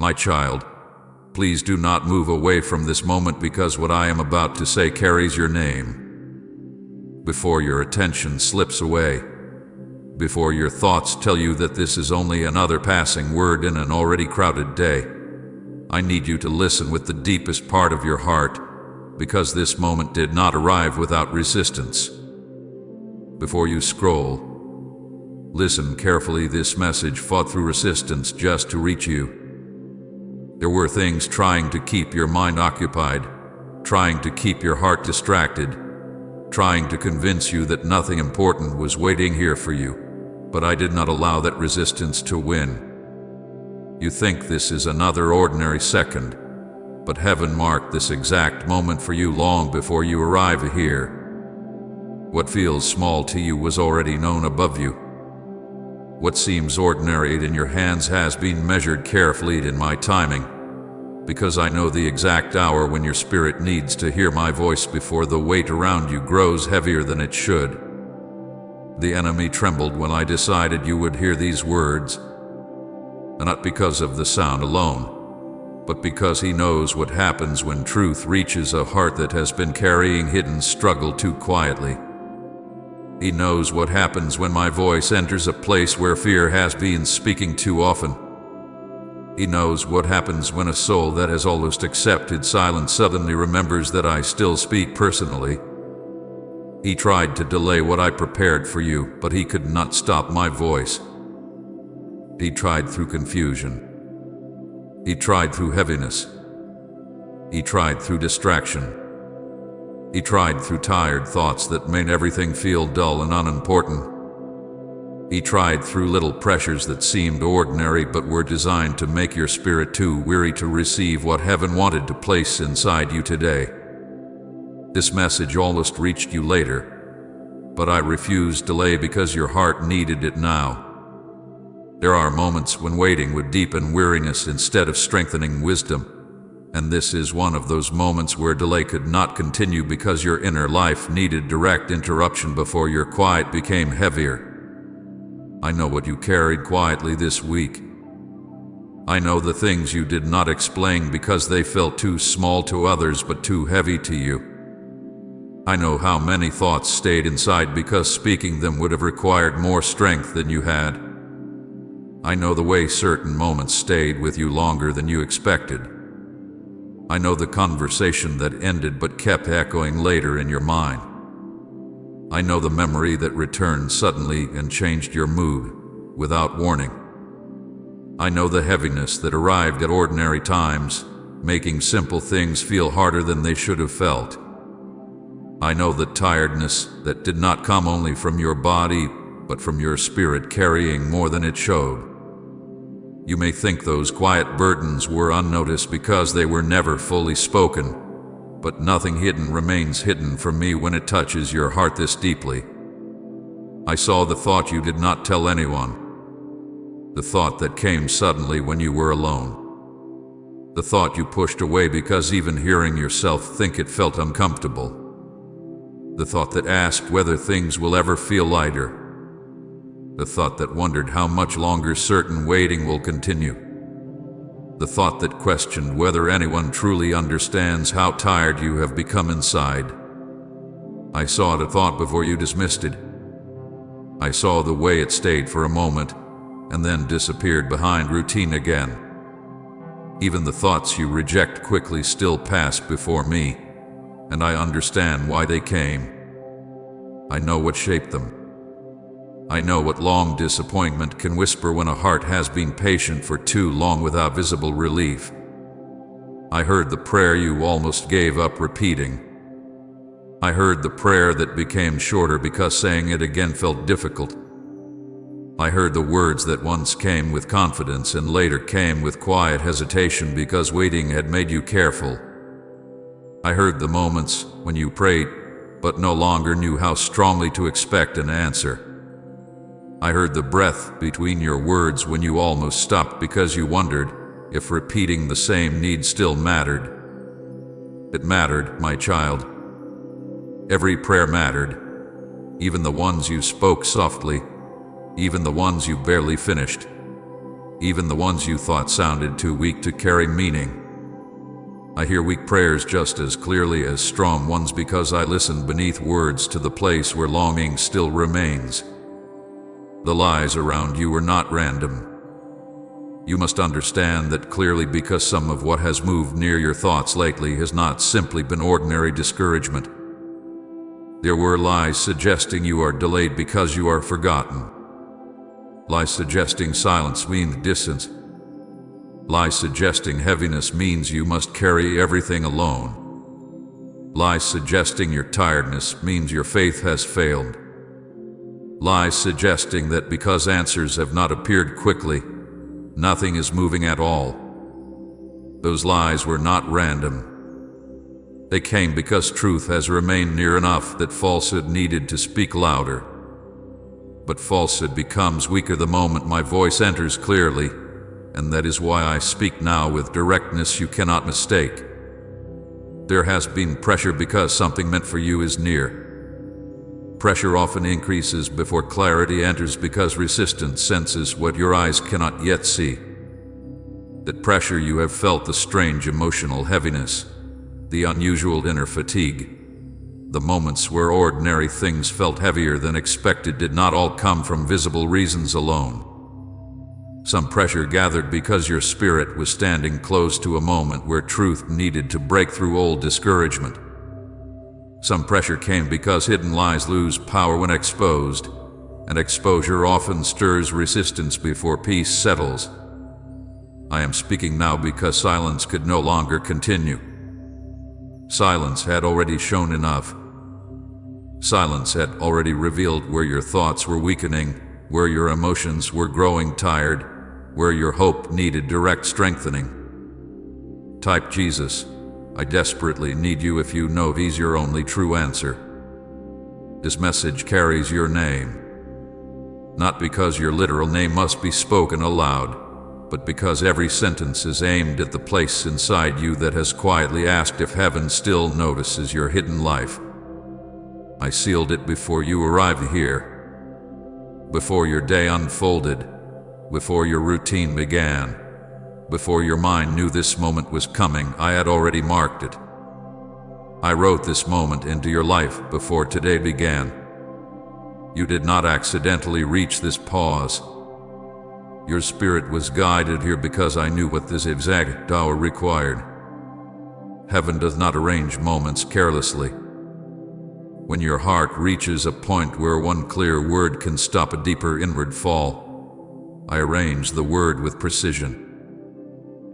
My child, please do not move away from this moment because what I am about to say carries your name. Before your attention slips away, before your thoughts tell you that this is only another passing word in an already crowded day, I need you to listen with the deepest part of your heart, because this moment did not arrive without resistance. Before you scroll, listen carefully. This message fought through resistance just to reach you. There were things trying to keep your mind occupied, trying to keep your heart distracted, trying to convince you that nothing important was waiting here for you. But I did not allow that resistance to win. You think this is another ordinary second, but heaven marked this exact moment for you long before you arrive here. What feels small to you was already known above you. What seems ordinary in your hands has been measured carefully in my timing, because I know the exact hour when your spirit needs to hear my voice before the weight around you grows heavier than it should. The enemy trembled when I decided you would hear these words, not because of the sound alone, but because he knows what happens when truth reaches a heart that has been carrying hidden struggle too quietly. He knows what happens when my voice enters a place where fear has been speaking too often. He knows what happens when a soul that has almost accepted silence suddenly remembers that I still speak personally. He tried to delay what I prepared for you, but he could not stop my voice. He tried through confusion. He tried through heaviness. He tried through distraction. He tried through tired thoughts that made everything feel dull and unimportant. He tried through little pressures that seemed ordinary but were designed to make your spirit too weary to receive what heaven wanted to place inside you today. This message almost reached you later, but I refused delay because your heart needed it now. There are moments when waiting would deepen weariness instead of strengthening wisdom, and this is one of those moments where delay could not continue because your inner life needed direct interruption before your quiet became heavier. I know what you carried quietly this week. I know the things you did not explain because they felt too small to others but too heavy to you. I know how many thoughts stayed inside because speaking them would have required more strength than you had. I know the way certain moments stayed with you longer than you expected. I know the conversation that ended but kept echoing later in your mind. I know the memory that returned suddenly and changed your mood without warning. I know the heaviness that arrived at ordinary times, making simple things feel harder than they should have felt. I know the tiredness that did not come only from your body, but from your spirit carrying more than it showed. You may think those quiet burdens were unnoticed because they were never fully spoken, but nothing hidden remains hidden from me when it touches your heart this deeply. I saw the thought you did not tell anyone, the thought that came suddenly when you were alone, the thought you pushed away because even hearing yourself think it felt uncomfortable. The thought that asked whether things will ever feel lighter. The thought that wondered how much longer certain waiting will continue. The thought that questioned whether anyone truly understands how tired you have become inside. I saw the thought before you dismissed it. I saw the way it stayed for a moment and then disappeared behind routine again. Even the thoughts you reject quickly still pass before me, and I understand why they came. I know what shaped them. I know what long disappointment can whisper when a heart has been patient for too long without visible relief. I heard the prayer you almost gave up repeating. I heard the prayer that became shorter because saying it again felt difficult. I heard the words that once came with confidence and later came with quiet hesitation because waiting had made you careful. I heard the moments when you prayed, but no longer knew how strongly to expect an answer. I heard the breath between your words when you almost stopped because you wondered if repeating the same need still mattered. It mattered, my child. Every prayer mattered, even the ones you spoke softly, even the ones you barely finished. even the ones you thought sounded too weak to carry meaning. I hear weak prayers just as clearly as strong ones because I listen beneath words to the place where longing still remains. The lies around you are not random. You must understand that clearly because some of what has moved near your thoughts lately has not simply been ordinary discouragement. There were lies suggesting you are delayed because you are forgotten. Lies suggesting silence means distance. Lies suggesting heaviness means you must carry everything alone. Lies suggesting your tiredness means your faith has failed. Lies suggesting that because answers have not appeared quickly, nothing is moving at all. Those lies were not random. They came because truth has remained near enough that falsehood needed to speak louder. But falsehood becomes weaker the moment my voice enters clearly, and that is why I speak now with directness you cannot mistake. There has been pressure because something meant for you is near. Pressure often increases before clarity enters because resistance senses what your eyes cannot yet see. That pressure you have felt the strange emotional heaviness, the unusual inner fatigue. The moments where ordinary things felt heavier than expected did not all come from visible reasons alone. Some pressure gathered because your spirit was standing close to a moment where truth needed to break through old discouragement. Some pressure came because hidden lies lose power when exposed, and exposure often stirs resistance before peace settles. I am speaking now because silence could no longer continue. Silence had already shown enough. Silence had already revealed where your thoughts were weakening, where your emotions were growing tired, where your hope needed direct strengthening. Type Jesus. I desperately need you if you know he's your only true answer. This message carries your name. Not because your literal name must be spoken aloud, but because every sentence is aimed at the place inside you that has quietly asked if heaven still notices your hidden life. I sealed it before you arrived here, before your day unfolded, before your routine began, before your mind knew this moment was coming. I had already marked it. I wrote this moment into your life before today began. You did not accidentally reach this pause. Your spirit was guided here because I knew what this exact hour required. Heaven does not arrange moments carelessly. When your heart reaches a point where one clear word can stop a deeper inward fall, I arrange the word with precision.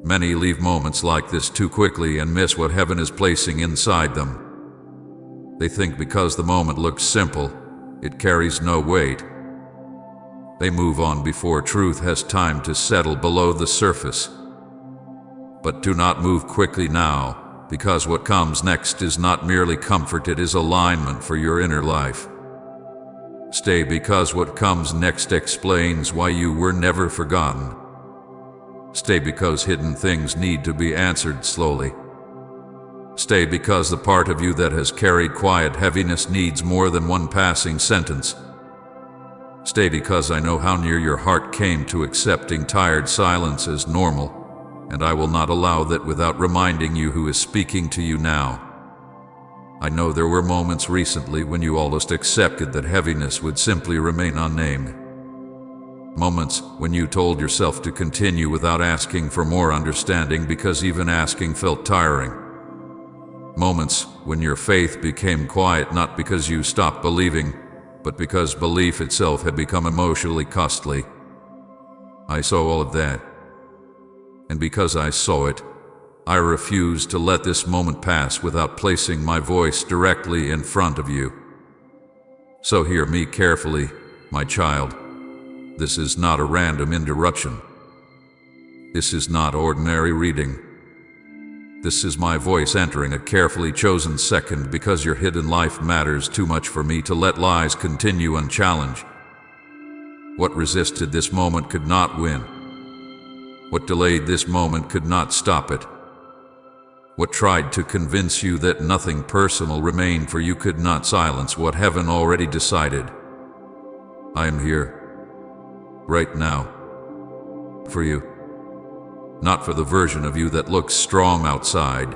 Many leave moments like this too quickly and miss what heaven is placing inside them. They think because the moment looks simple, it carries no weight. They move on before truth has time to settle below the surface. But do not move quickly now, because what comes next is not merely comfort, it is alignment for your inner life. Stay because what comes next explains why you were never forgotten. Stay because hidden things need to be answered slowly. Stay because the part of you that has carried quiet heaviness needs more than one passing sentence. Stay because I know how near your heart came to accepting tired silence as normal, and I will not allow that without reminding you who is speaking to you now. I know there were moments recently when you almost accepted that heaviness would simply remain unnamed. Moments when you told yourself to continue without asking for more understanding because even asking felt tiring. Moments when your faith became quiet not because you stopped believing, but because belief itself had become emotionally costly. I saw all of that. And because I saw it, I refused to let this moment pass without placing my voice directly in front of you. So hear me carefully, my child. This is not a random interruption. This is not ordinary reading. This is my voice entering a carefully chosen second because your hidden life matters too much for me to let lies continue unchallenged. What resisted this moment could not win. What delayed this moment could not stop it. What tried to convince you that nothing personal remained for you could not silence what heaven already decided. I am here. Right now. For you. Not for the version of you that looks strong outside,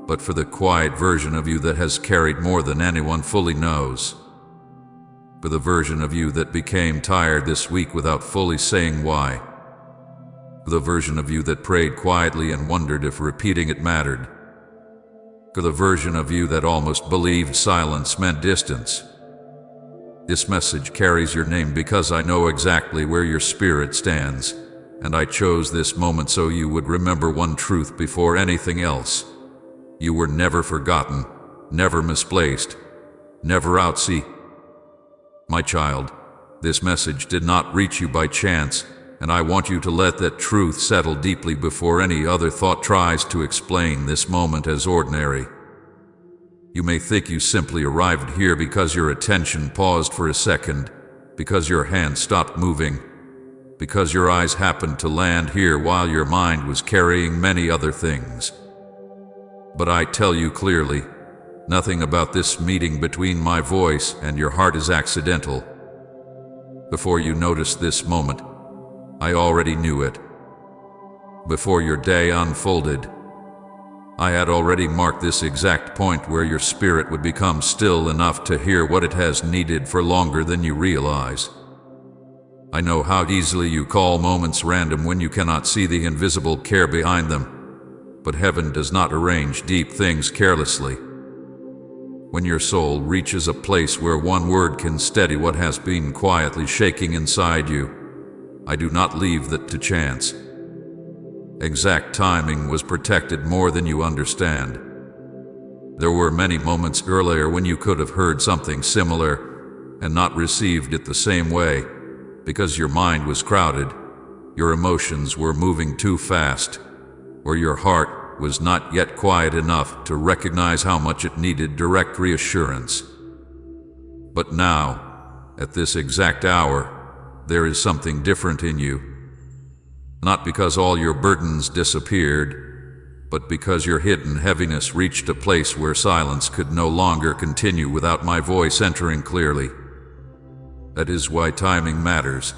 but for the quiet version of you that has carried more than anyone fully knows. For the version of you that became tired this week without fully saying why. For the version of you that prayed quietly and wondered if repeating it mattered. For the version of you that almost believed silence meant distance. This message carries your name because I know exactly where your spirit stands, and I chose this moment so you would remember one truth before anything else. You were never forgotten, never misplaced, never outseen. My child, this message did not reach you by chance, and I want you to let that truth settle deeply before any other thought tries to explain this moment as ordinary. You may think you simply arrived here because your attention paused for a second, because your hand stopped moving, because your eyes happened to land here while your mind was carrying many other things. But I tell you clearly, nothing about this meeting between my voice and your heart is accidental. Before you noticed this moment, I already knew it. Before your day unfolded, I had already marked this exact point where your spirit would become still enough to hear what it has needed for longer than you realize. I know how easily you call moments random when you cannot see the invisible care behind them, but heaven does not arrange deep things carelessly. When your soul reaches a place where one word can steady what has been quietly shaking inside you, I do not leave that to chance. Exact timing was protected more than you understand. There were many moments earlier when you could have heard something similar and not received it the same way, because your mind was crowded, your emotions were moving too fast, or your heart was not yet quiet enough to recognize how much it needed direct reassurance. But now, at this exact hour, there is something different in you. Not because all your burdens disappeared, but because your hidden heaviness reached a place where silence could no longer continue without my voice entering clearly. That is why timing matters.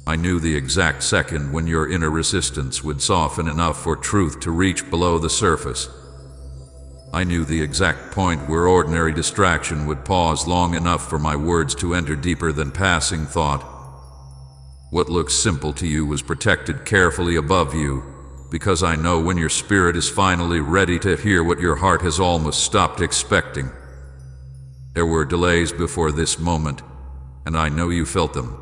I knew the exact second when your inner resistance would soften enough for truth to reach below the surface. I knew the exact point where ordinary distraction would pause long enough for my words to enter deeper than passing thought. What looks simple to you was protected carefully above you, because I know when your spirit is finally ready to hear what your heart has almost stopped expecting. There were delays before this moment, and I know you felt them.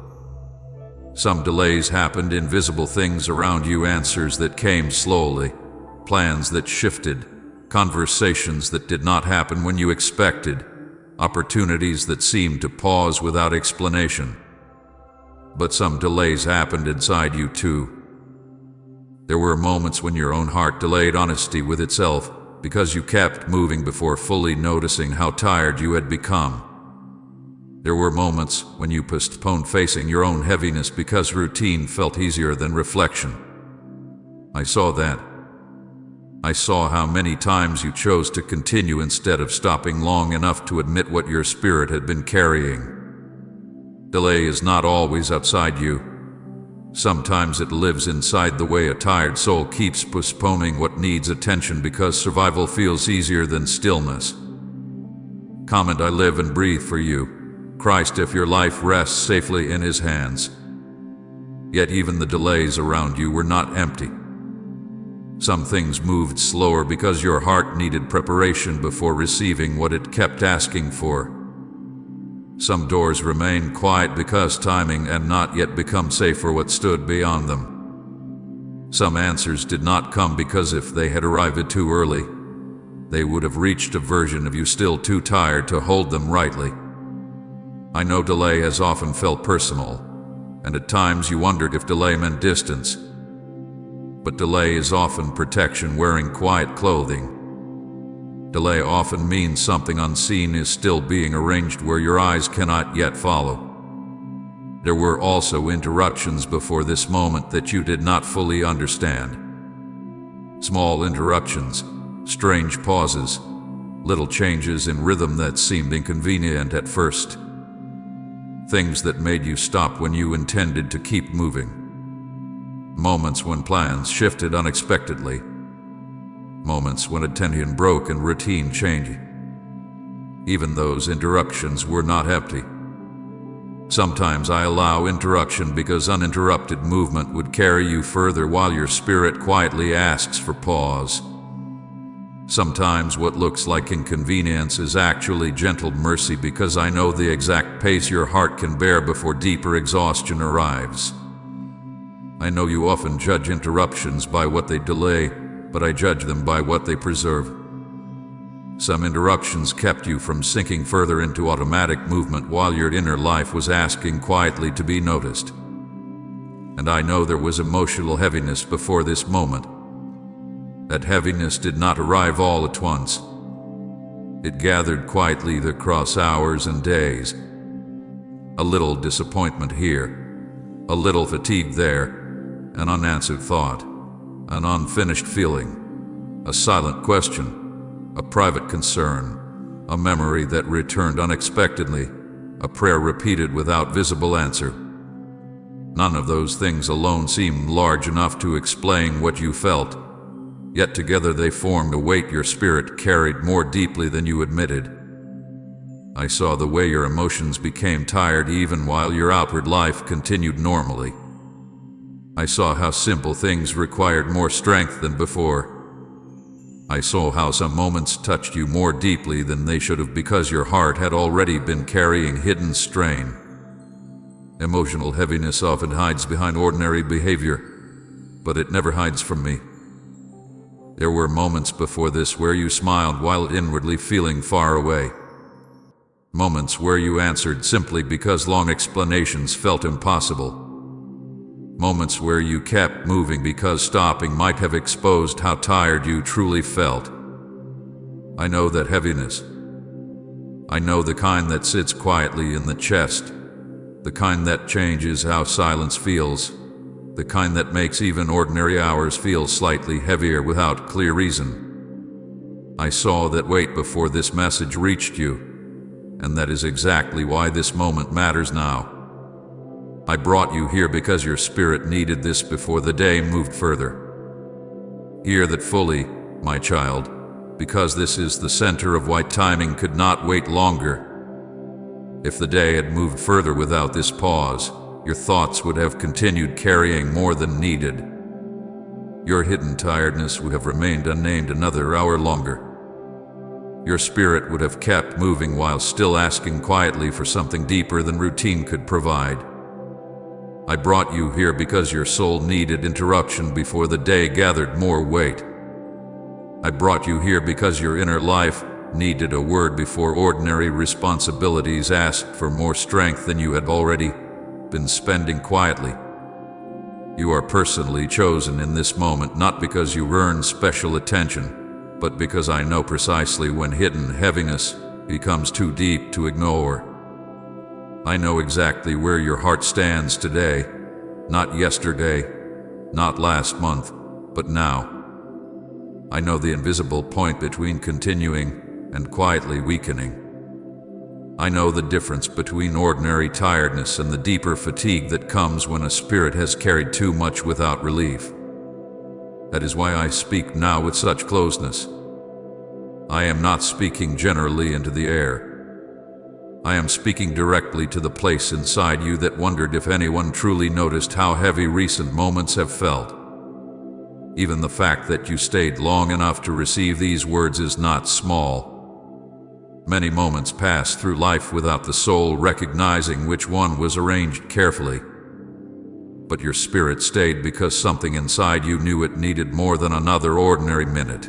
Some delays happened, invisible things around you, answers that came slowly, plans that shifted, conversations that did not happen when you expected, opportunities that seemed to pause without explanation. But some delays happened inside you too. There were moments when your own heart delayed honesty with itself because you kept moving before fully noticing how tired you had become. There were moments when you postponed facing your own heaviness because routine felt easier than reflection. I saw that. I saw how many times you chose to continue instead of stopping long enough to admit what your spirit had been carrying. Delay is not always outside you. Sometimes it lives inside the way a tired soul keeps postponing what needs attention because survival feels easier than stillness. Comment, I live and breathe for you, Christ, if your life rests safely in His hands. Yet even the delays around you were not empty. Some things moved slower because your heart needed preparation before receiving what it kept asking for. Some doors remained quiet because timing had not yet become safe for what stood beyond them. Some answers did not come because if they had arrived too early, they would have reached a version of you still too tired to hold them rightly. I know delay has often felt personal, and at times you wondered if delay meant distance. But delay is often protection wearing quiet clothing. Delay often means something unseen is still being arranged where your eyes cannot yet follow. There were also interruptions before this moment that you did not fully understand. Small interruptions, strange pauses, little changes in rhythm that seemed inconvenient at first. Things that made you stop when you intended to keep moving. Moments when plans shifted unexpectedly. Moments when attention broke and routine changed. Even those interruptions were not empty. Sometimes I allow interruption because uninterrupted movement would carry you further while your spirit quietly asks for pause. Sometimes what looks like inconvenience is actually gentle mercy because I know the exact pace your heart can bear before deeper exhaustion arrives. I know you often judge interruptions by what they delay, but I judge them by what they preserve. Some interruptions kept you from sinking further into automatic movement while your inner life was asking quietly to be noticed. And I know there was emotional heaviness before this moment. That heaviness did not arrive all at once. It gathered quietly across hours and days. A little disappointment here, a little fatigue there, an unanswered thought, an unfinished feeling, a silent question, a private concern, a memory that returned unexpectedly, a prayer repeated without visible answer. None of those things alone seemed large enough to explain what you felt, yet together they formed a weight your spirit carried more deeply than you admitted. I saw the way your emotions became tired even while your outward life continued normally. I saw how simple things required more strength than before. I saw how some moments touched you more deeply than they should have because your heart had already been carrying hidden strain. Emotional heaviness often hides behind ordinary behavior, but it never hides from me. There were moments before this where you smiled while inwardly feeling far away. Moments where you answered simply because long explanations felt impossible. Moments where you kept moving because stopping might have exposed how tired you truly felt. I know that heaviness. I know the kind that sits quietly in the chest, the kind that changes how silence feels, the kind that makes even ordinary hours feel slightly heavier without clear reason. I saw that weight before this message reached you, and that is exactly why this moment matters now. I brought you here because your spirit needed this before the day moved further. Hear that fully, my child, because this is the center of why timing could not wait longer. If the day had moved further without this pause, your thoughts would have continued carrying more than needed. Your hidden tiredness would have remained unnamed another hour longer. Your spirit would have kept moving while still asking quietly for something deeper than routine could provide. I brought you here because your soul needed interruption before the day gathered more weight. I brought you here because your inner life needed a word before ordinary responsibilities asked for more strength than you had already been spending quietly. You are personally chosen in this moment not because you earn special attention, but because I know precisely when hidden heaviness becomes too deep to ignore. I know exactly where your heart stands today, not yesterday, not last month, but now. I know the invisible point between continuing and quietly weakening. I know the difference between ordinary tiredness and the deeper fatigue that comes when a spirit has carried too much without relief. That is why I speak now with such closeness. I am not speaking generally into the air. I am speaking directly to the place inside you that wondered if anyone truly noticed how heavy recent moments have felt. Even the fact that you stayed long enough to receive these words is not small. Many moments pass through life without the soul recognizing which one was arranged carefully. But your spirit stayed because something inside you knew it needed more than another ordinary minute.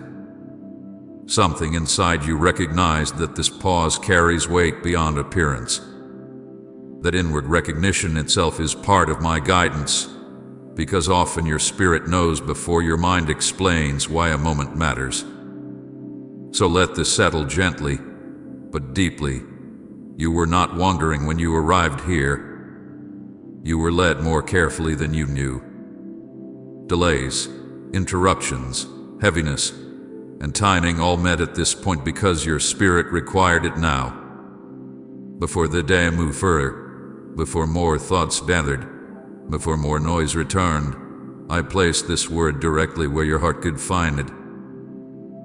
Something inside you recognized that this pause carries weight beyond appearance. That inward recognition itself is part of my guidance, because often your spirit knows before your mind explains why a moment matters. So let this settle gently, but deeply. You were not wandering when you arrived here. You were led more carefully than you knew. Delays, interruptions, heaviness, and timing all met at this point because your spirit required it now. Before the day moved further, before more thoughts gathered, before more noise returned, I placed this word directly where your heart could find it.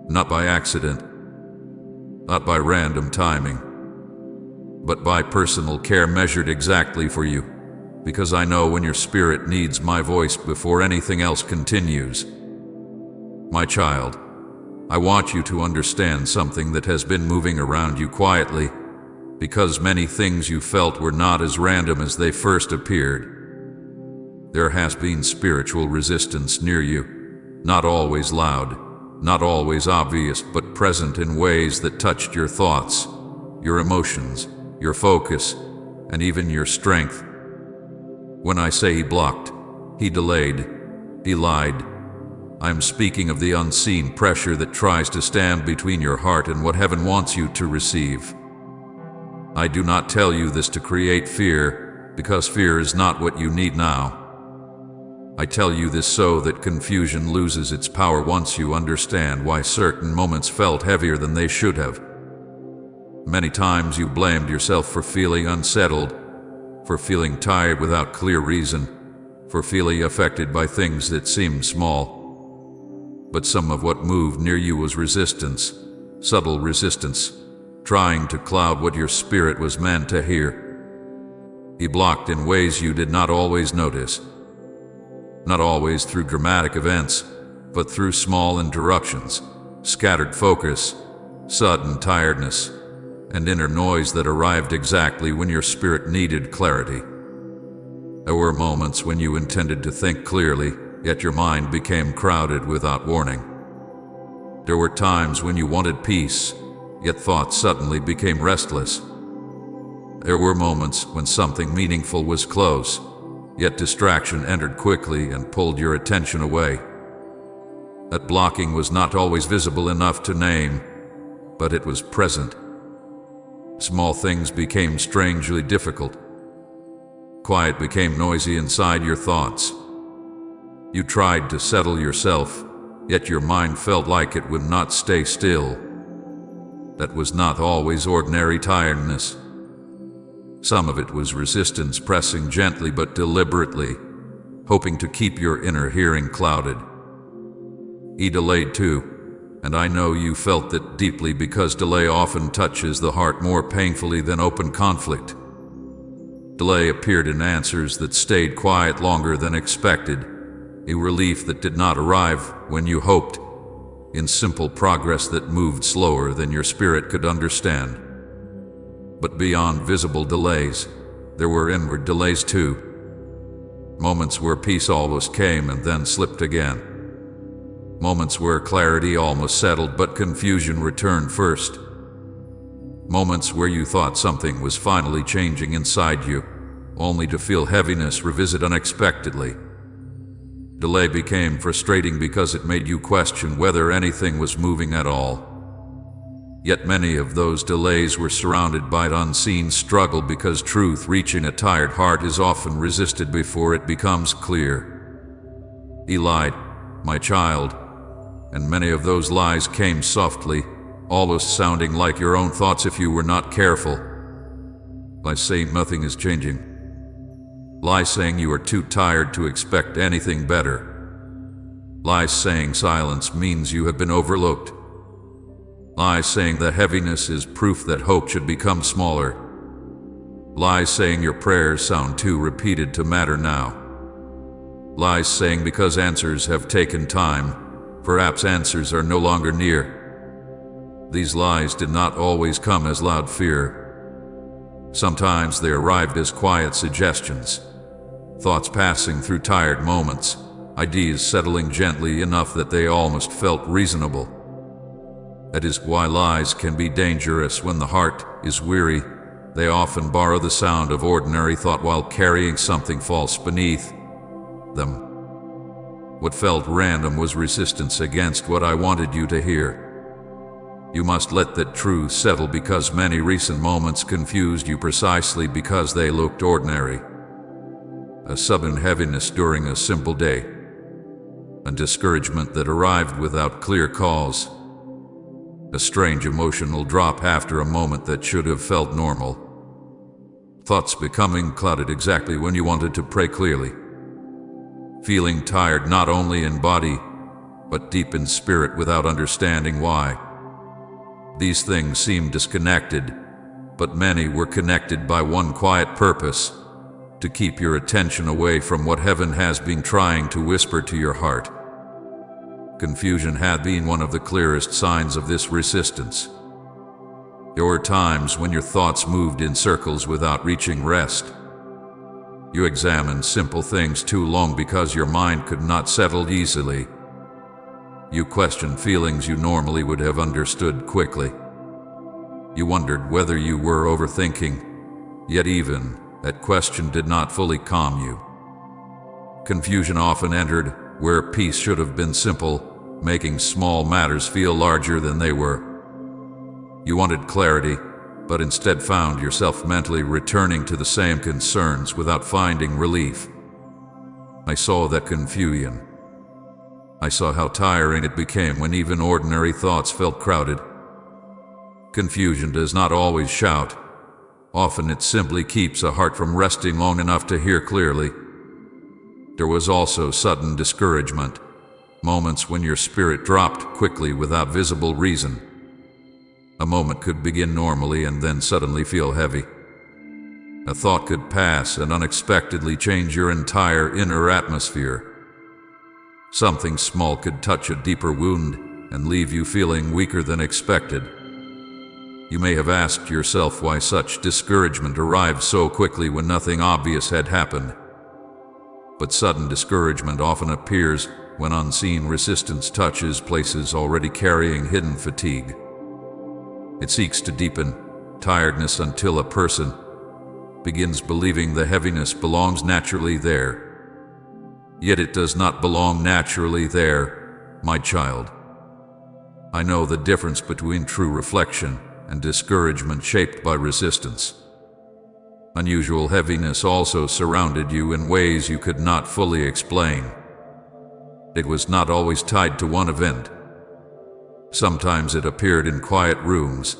Not by accident, not by random timing, but by personal care measured exactly for you, because I know when your spirit needs my voice before anything else continues. My child, I want you to understand something that has been moving around you quietly, because many things you felt were not as random as they first appeared. There has been spiritual resistance near you, not always loud, not always obvious, but present in ways that touched your thoughts, your emotions, your focus, and even your strength. When I say he blocked, he delayed, he lied, I'm speaking of the unseen pressure that tries to stand between your heart and what heaven wants you to receive. I do not tell you this to create fear, because fear is not what you need now. I tell you this so that confusion loses its power once you understand why certain moments felt heavier than they should have. Many times you blamed yourself for feeling unsettled, for feeling tired without clear reason, for feeling affected by things that seemed small. But some of what moved near you was resistance, subtle resistance, trying to cloud what your spirit was meant to hear. He blocked in ways you did not always notice. Not always through dramatic events, but through small interruptions, scattered focus, sudden tiredness, and inner noise that arrived exactly when your spirit needed clarity. There were moments when you intended to think clearly, yet your mind became crowded without warning. There were times when you wanted peace, yet thoughts suddenly became restless. There were moments when something meaningful was close, yet distraction entered quickly and pulled your attention away. That blocking was not always visible enough to name, but it was present. Small things became strangely difficult. Quiet became noisy inside your thoughts. You tried to settle yourself, yet your mind felt like it would not stay still. That was not always ordinary tiredness. Some of it was resistance pressing gently but deliberately, hoping to keep your inner hearing clouded. He delayed too, and I know you felt that deeply because delay often touches the heart more painfully than open conflict. Delay appeared in answers that stayed quiet longer than expected, a relief that did not arrive when you hoped, in simple progress that moved slower than your spirit could understand. But beyond visible delays, there were inward delays too. Moments where peace almost came and then slipped again. Moments where clarity almost settled but confusion returned first. Moments where you thought something was finally changing inside you, only to feel heaviness revisit unexpectedly. Delay became frustrating because it made you question whether anything was moving at all. Yet many of those delays were surrounded by an unseen struggle because truth reaching a tired heart is often resisted before it becomes clear. He lied, my child, and many of those lies came softly, almost sounding like your own thoughts if you were not careful. Lies saying nothing is changing. Lies saying you are too tired to expect anything better. Lies saying silence means you have been overlooked. Lies saying that heaviness is proof that hope should become smaller. Lies saying your prayers sound too repeated to matter now. Lies saying because answers have taken time, perhaps answers are no longer near. These lies did not always come as loud fear. Sometimes they arrived as quiet suggestions, thoughts passing through tired moments, ideas settling gently enough that they almost felt reasonable. That is why lies can be dangerous when the heart is weary. They often borrow the sound of ordinary thought while carrying something false beneath them. What felt random was resistance against what I wanted you to hear. You must let that truth settle because many recent moments confused you precisely because they looked ordinary. A sudden heaviness during a simple day. A discouragement that arrived without clear cause. A strange emotional drop after a moment that should have felt normal. Thoughts becoming clouded exactly when you wanted to pray clearly. feeling tired not only in body, but deep in spirit without understanding why. These things seem disconnected, but many were connected by one quiet purpose: to keep your attention away from what heaven has been trying to whisper to your heart. Confusion had been one of the clearest signs of this resistance. There were times when your thoughts moved in circles without reaching rest. You examined simple things too long because your mind could not settle easily. You questioned feelings you normally would have understood quickly. You wondered whether you were overthinking, yet even that question did not fully calm you. Confusion often entered where peace should have been simple, making small matters feel larger than they were. You wanted clarity, but instead found yourself mentally returning to the same concerns without finding relief. I saw that confusion. I saw how tiring it became when even ordinary thoughts felt crowded. Confusion does not always shout. Often it simply keeps a heart from resting long enough to hear clearly. There was also sudden discouragement, moments when your spirit dropped quickly without visible reason. A moment could begin normally and then suddenly feel heavy. A thought could pass and unexpectedly change your entire inner atmosphere. Something small could touch a deeper wound and leave you feeling weaker than expected. You may have asked yourself why such discouragement arrived so quickly when nothing obvious had happened. But sudden discouragement often appears when unseen resistance touches places already carrying hidden fatigue. It seeks to deepen tiredness until a person begins believing the heaviness belongs naturally there. Yet it does not belong naturally there, my child. I know the difference between true reflection and discouragement shaped by resistance. Unusual heaviness also surrounded you in ways you could not fully explain. It was not always tied to one event. Sometimes it appeared in quiet rooms,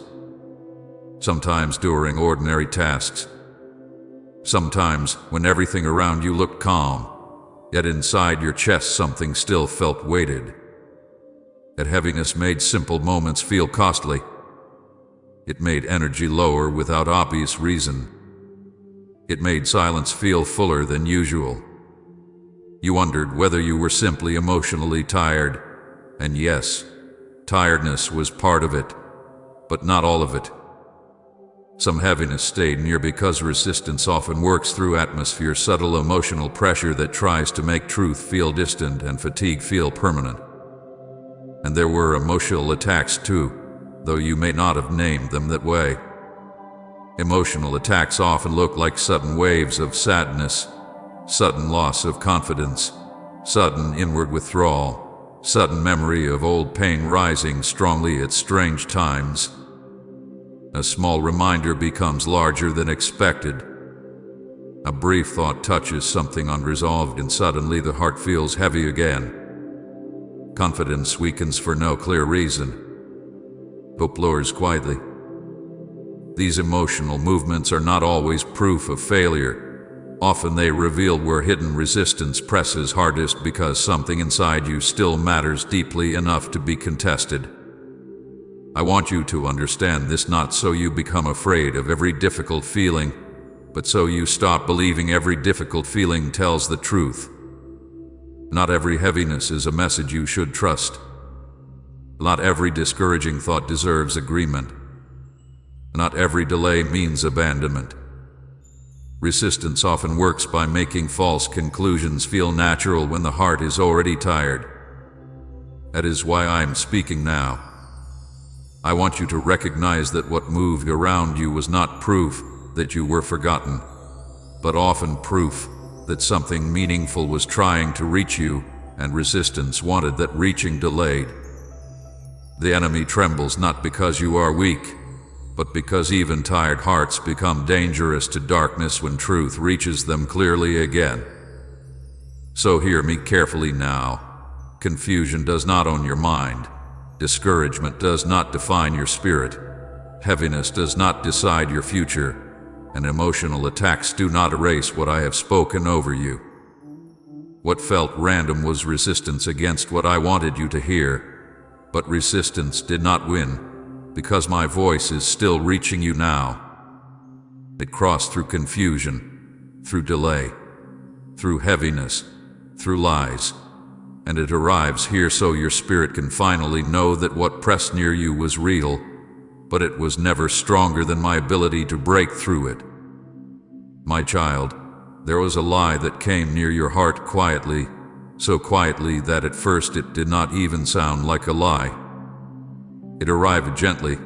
sometimes during ordinary tasks, sometimes when everything around you looked calm, yet inside your chest something still felt weighted. That heaviness made simple moments feel costly. It made energy lower without obvious reason. It made silence feel fuller than usual. You wondered whether you were simply emotionally tired, and yes, tiredness was part of it, but not all of it. Some heaviness stayed near because resistance often works through atmosphere, subtle emotional pressure that tries to make truth feel distant and fatigue feel permanent. And there were emotional attacks too, though you may not have named them that way. Emotional attacks often look like sudden waves of sadness, sudden loss of confidence, sudden inward withdrawal, sudden memory of old pain rising strongly at strange times. A small reminder becomes larger than expected. A brief thought touches something unresolved and suddenly the heart feels heavy again. Confidence weakens for no clear reason. Hope lowers quietly. These emotional movements are not always proof of failure. Often they reveal where hidden resistance presses hardest because something inside you still matters deeply enough to be contested. I want you to understand this not so you become afraid of every difficult feeling, but so you stop believing every difficult feeling tells the truth. Not every heaviness is a message you should trust. Not every discouraging thought deserves agreement. Not every delay means abandonment. Resistance often works by making false conclusions feel natural when the heart is already tired. That is why I am speaking now. I want you to recognize that what moved around you was not proof that you were forgotten, but often proof that something meaningful was trying to reach you, and resistance wanted that reaching delayed. The enemy trembles not because you are weak, but because even tired hearts become dangerous to darkness when truth reaches them clearly again. So hear me carefully now. Confusion does not own your mind. Discouragement does not define your spirit. Heaviness does not decide your future. And emotional attacks do not erase what I have spoken over you. What felt random was resistance against what I wanted you to hear, but resistance did not win, because my voice is still reaching you now. It crossed through confusion, through delay, through heaviness, through lies, and it arrives here so your spirit can finally know that what pressed near you was real, but it was never stronger than my ability to break through it. My child, there was a lie that came near your heart quietly, so quietly that at first it did not even sound like a lie. It arrived gently,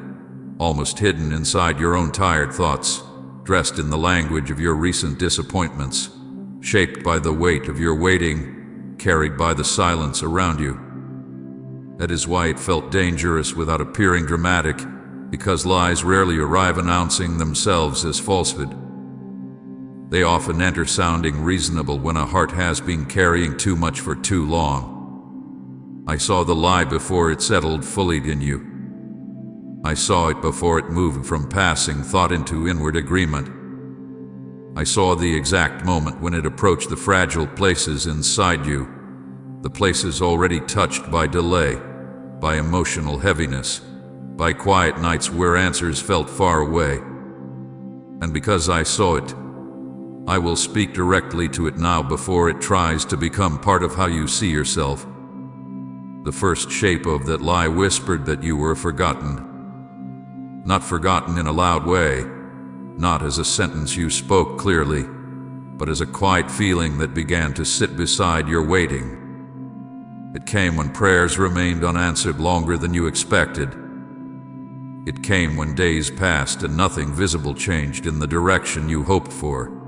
almost hidden inside your own tired thoughts, dressed in the language of your recent disappointments, shaped by the weight of your waiting, carried by the silence around you. That is why it felt dangerous without appearing dramatic, because lies rarely arrive announcing themselves as falsehood. They often enter sounding reasonable when a heart has been carrying too much for too long. I saw the lie before it settled fully in you. I saw it before it moved from passing thought into inward agreement. I saw the exact moment when it approached the fragile places inside you, the places already touched by delay, by emotional heaviness, by quiet nights where answers felt far away. And because I saw it, I will speak directly to it now before it tries to become part of how you see yourself. The first shape of that lie whispered that you were forgotten. Not forgotten in a loud way, not as a sentence you spoke clearly, but as a quiet feeling that began to sit beside your waiting. It came when prayers remained unanswered longer than you expected. It came when days passed and nothing visible changed in the direction you hoped for.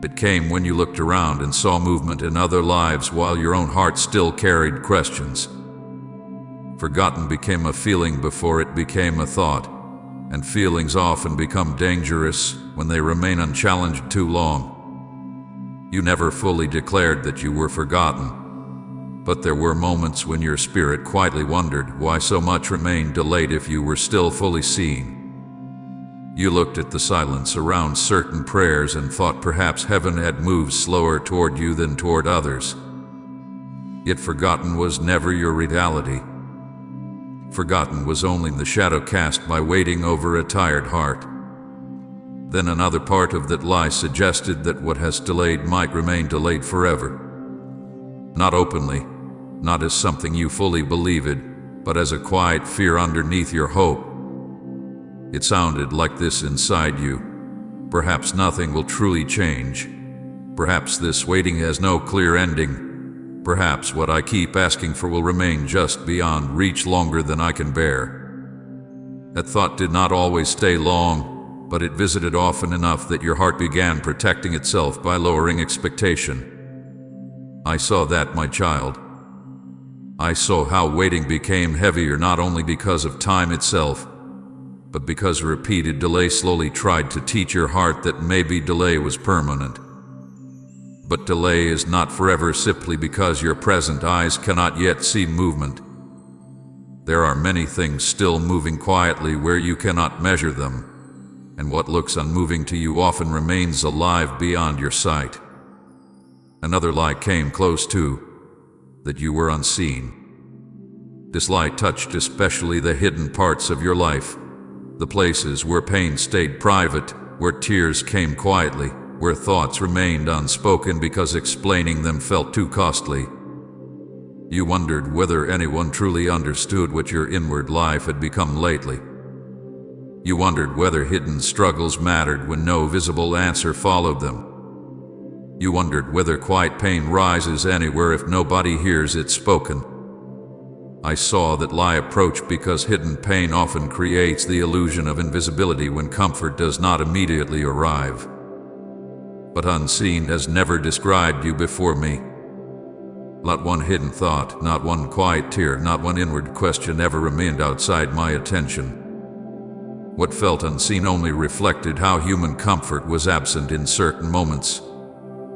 It came when you looked around and saw movement in other lives while your own heart still carried questions. Forgotten became a feeling before it became a thought, and feelings often become dangerous when they remain unchallenged too long. You never fully declared that you were forgotten, but there were moments when your spirit quietly wondered why so much remained delayed if you were still fully seen. You looked at the silence around certain prayers and thought perhaps heaven had moved slower toward you than toward others. Yet forgotten was never your reality. Forgotten was only the shadow cast by waiting over a tired heart. Then another part of that lie suggested that what has delayed might remain delayed forever. Not openly, not as something you fully believed, but as a quiet fear underneath your hope. It sounded like this inside you. Perhaps nothing will truly change. Perhaps this waiting has no clear ending. Perhaps what I keep asking for will remain just beyond reach longer than I can bear. That thought did not always stay long, but it visited often enough that your heart began protecting itself by lowering expectation. I saw that, my child. I saw how waiting became heavier not only because of time itself, but because repeated delay slowly tried to teach your heart that maybe delay was permanent. But delay is not forever simply because your present eyes cannot yet see movement. There are many things still moving quietly where you cannot measure them, and what looks unmoving to you often remains alive beyond your sight. Another lie came close too, that you were unseen. This lie touched especially the hidden parts of your life, the places where pain stayed private, where tears came quietly, where thoughts remained unspoken because explaining them felt too costly. You wondered whether anyone truly understood what your inward life had become lately. You wondered whether hidden struggles mattered when no visible answer followed them. You wondered whether quiet pain rises anywhere if nobody hears it spoken. I saw that lie approach because hidden pain often creates the illusion of invisibility when comfort does not immediately arrive. But unseen has never described you before me. Not one hidden thought, not one quiet tear, not one inward question ever remained outside my attention. What felt unseen only reflected how human comfort was absent in certain moments.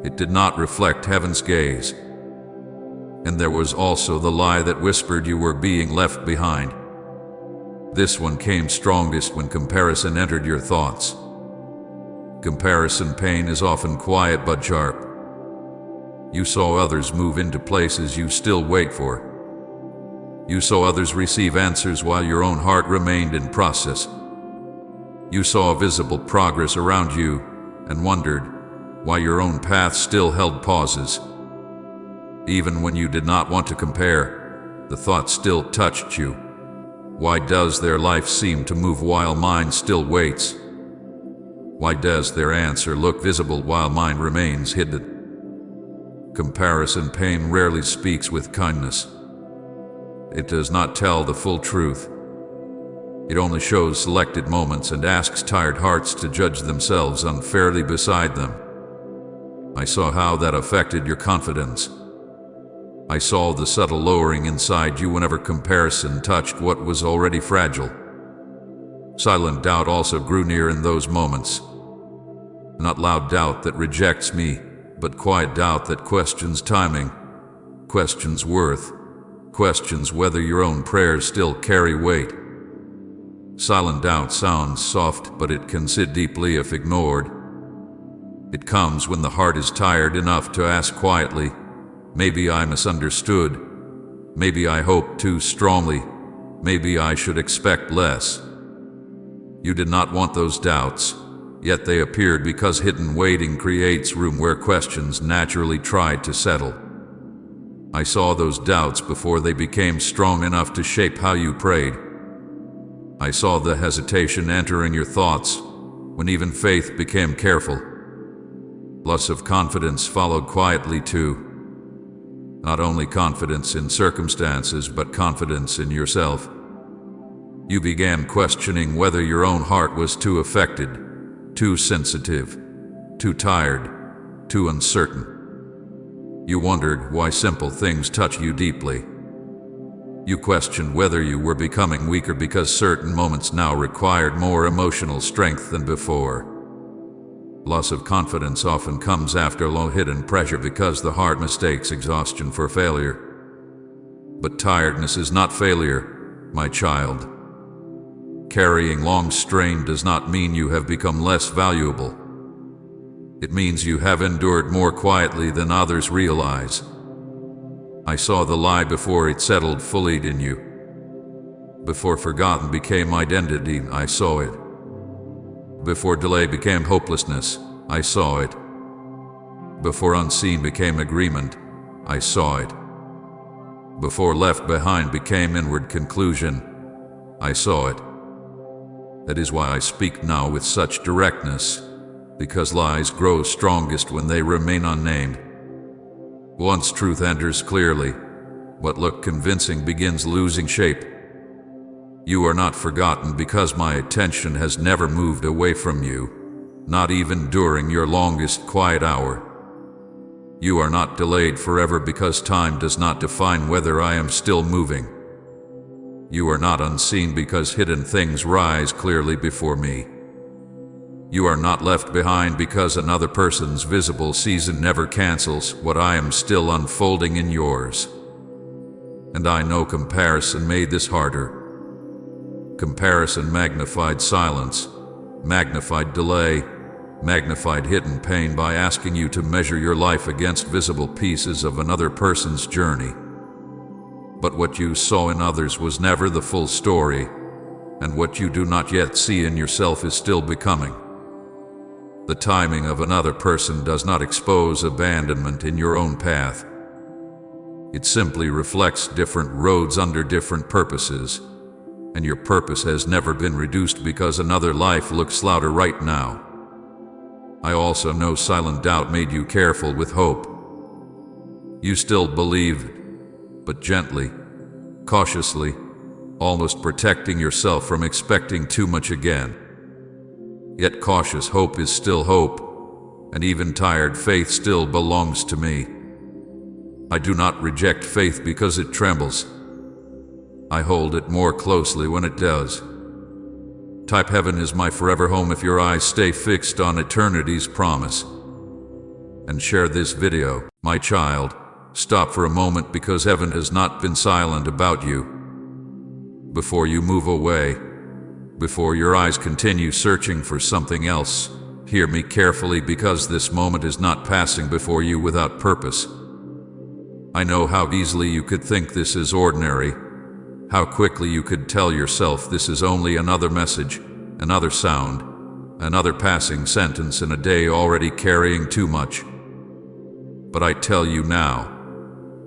It did not reflect heaven's gaze. And there was also the lie that whispered you were being left behind. This one came strongest when comparison entered your thoughts. Comparison pain is often quiet but sharp. You saw others move into places you still wait for. You saw others receive answers while your own heart remained in process. You saw visible progress around you and wondered why your own path still held pauses. Even when you did not want to compare, the thought still touched you. Why does their life seem to move while mine still waits? Why does their answer look visible while mine remains hidden? Comparison pain rarely speaks with kindness. It does not tell the full truth. It only shows selected moments and asks tired hearts to judge themselves unfairly beside them. I saw how that affected your confidence. I saw the subtle lowering inside you whenever comparison touched what was already fragile. Silent doubt also grew near in those moments. Not loud doubt that rejects me, but quiet doubt that questions timing, questions worth, questions whether your own prayers still carry weight. Silent doubt sounds soft, but it can sit deeply if ignored. It comes when the heart is tired enough to ask quietly, maybe I misunderstood, maybe I hoped too strongly, maybe I should expect less. You did not want those doubts, yet they appeared because hidden waiting creates room where questions naturally tried to settle. I saw those doubts before they became strong enough to shape how you prayed. I saw the hesitation enter in your thoughts when even faith became careful. Loss of confidence followed quietly too. Not only confidence in circumstances, but confidence in yourself. You began questioning whether your own heart was too affected, too sensitive, too tired, too uncertain. You wondered why simple things touch you deeply. You questioned whether you were becoming weaker because certain moments now required more emotional strength than before. Loss of confidence often comes after low hidden pressure because the heart mistakes exhaustion for failure. But tiredness is not failure, my child. Carrying long strain does not mean you have become less valuable. It means you have endured more quietly than others realize. I saw the lie before it settled fully in you. Before forgotten became identity, I saw it. Before delay became hopelessness, I saw it. Before unseen became agreement, I saw it. Before left behind became inward conclusion, I saw it. That is why I speak now with such directness, because lies grow strongest when they remain unnamed. Once truth enters clearly, what looked convincing begins losing shape. You are not forgotten because my attention has never moved away from you, not even during your longest quiet hour. You are not delayed forever because time does not define whether I am still moving. You are not unseen because hidden things rise clearly before me. You are not left behind because another person's visible season never cancels what I am still unfolding in yours. And I know comparison made this harder. Comparison magnified silence, magnified delay, magnified hidden pain by asking you to measure your life against visible pieces of another person's journey. But what you saw in others was never the full story, and what you do not yet see in yourself is still becoming. The timing of another person does not expose abandonment in your own path. It simply reflects different roads under different purposes, and your purpose has never been reduced because another life looks louder right now. I also know silent doubt made you careful with hope. You still believed, but gently, cautiously, almost protecting yourself from expecting too much again. Yet cautious hope is still hope, and even tired faith still belongs to me. I do not reject faith because it trembles. I hold it more closely when it does. Type heaven is my forever home if your eyes stay fixed on eternity's promise. And share this video, my child. Stop for a moment because heaven has not been silent about you. Before you move away, before your eyes continue searching for something else, Hear me carefully, because this moment is not passing before you without purpose. I know how easily you could think this is ordinary, how quickly you could tell yourself this is only another message, another sound, another passing sentence in a day already carrying too much. But I tell you now,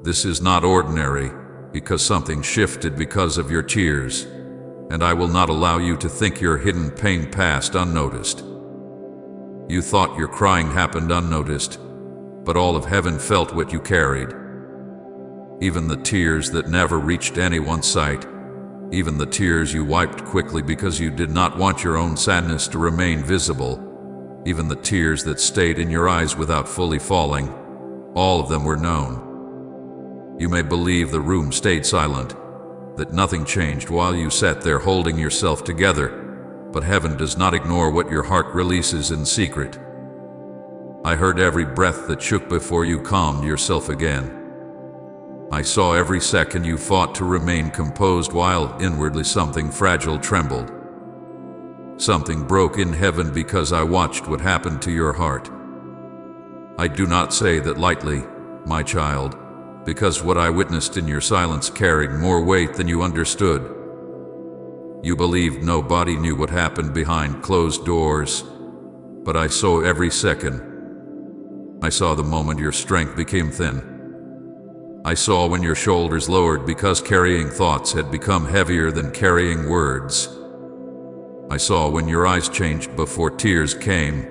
this is not ordinary, because something shifted because of your tears, and I will not allow you to think your hidden pain passed unnoticed. You thought your crying happened unnoticed, but all of heaven felt what you carried. Even the tears that never reached anyone's sight, even the tears you wiped quickly because you did not want your own sadness to remain visible, even the tears that stayed in your eyes without fully falling, all of them were known. You may believe the room stayed silent, that nothing changed while you sat there holding yourself together, but heaven does not ignore what your heart releases in secret. I heard every breath that shook before you calmed yourself again. I saw every second you fought to remain composed while inwardly something fragile trembled. Something broke in heaven because I watched what happened to your heart. I do not say that lightly, my child, because what I witnessed in your silence carried more weight than you understood. You believed nobody knew what happened behind closed doors, but I saw every second. I saw the moment your strength became thin. I saw when your shoulders lowered because carrying thoughts had become heavier than carrying words. I saw when your eyes changed before tears came,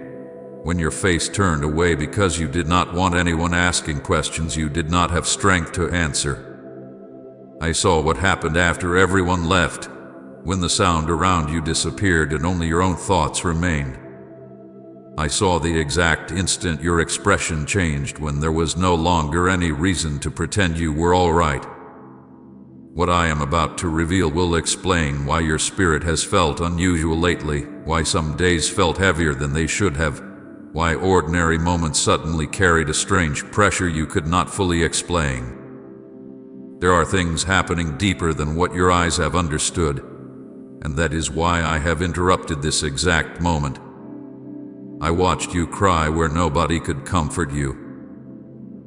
when your face turned away because you did not want anyone asking questions you did not have strength to answer. I saw what happened after everyone left, when the sound around you disappeared and only your own thoughts remained. I saw the exact instant your expression changed when there was no longer any reason to pretend you were all right. What I am about to reveal will explain why your spirit has felt unusual lately, why some days felt heavier than they should have, why ordinary moments suddenly carried a strange pressure you could not fully explain. There are things happening deeper than what your eyes have understood, and that is why I have interrupted this exact moment. I watched you cry where nobody could comfort you.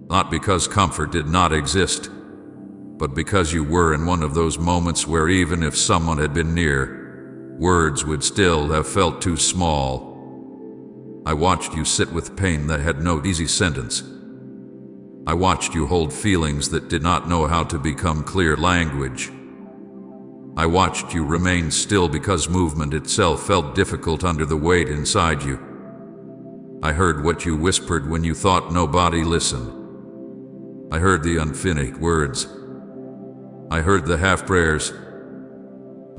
Not because comfort did not exist, but because you were in one of those moments where even if someone had been near, words would still have felt too small. I watched you sit with pain that had no easy sentence. I watched you hold feelings that did not know how to become clear language. I watched you remain still because movement itself felt difficult under the weight inside you. I heard what you whispered when you thought nobody listened. I heard the unfinished words. I heard the half-prayers.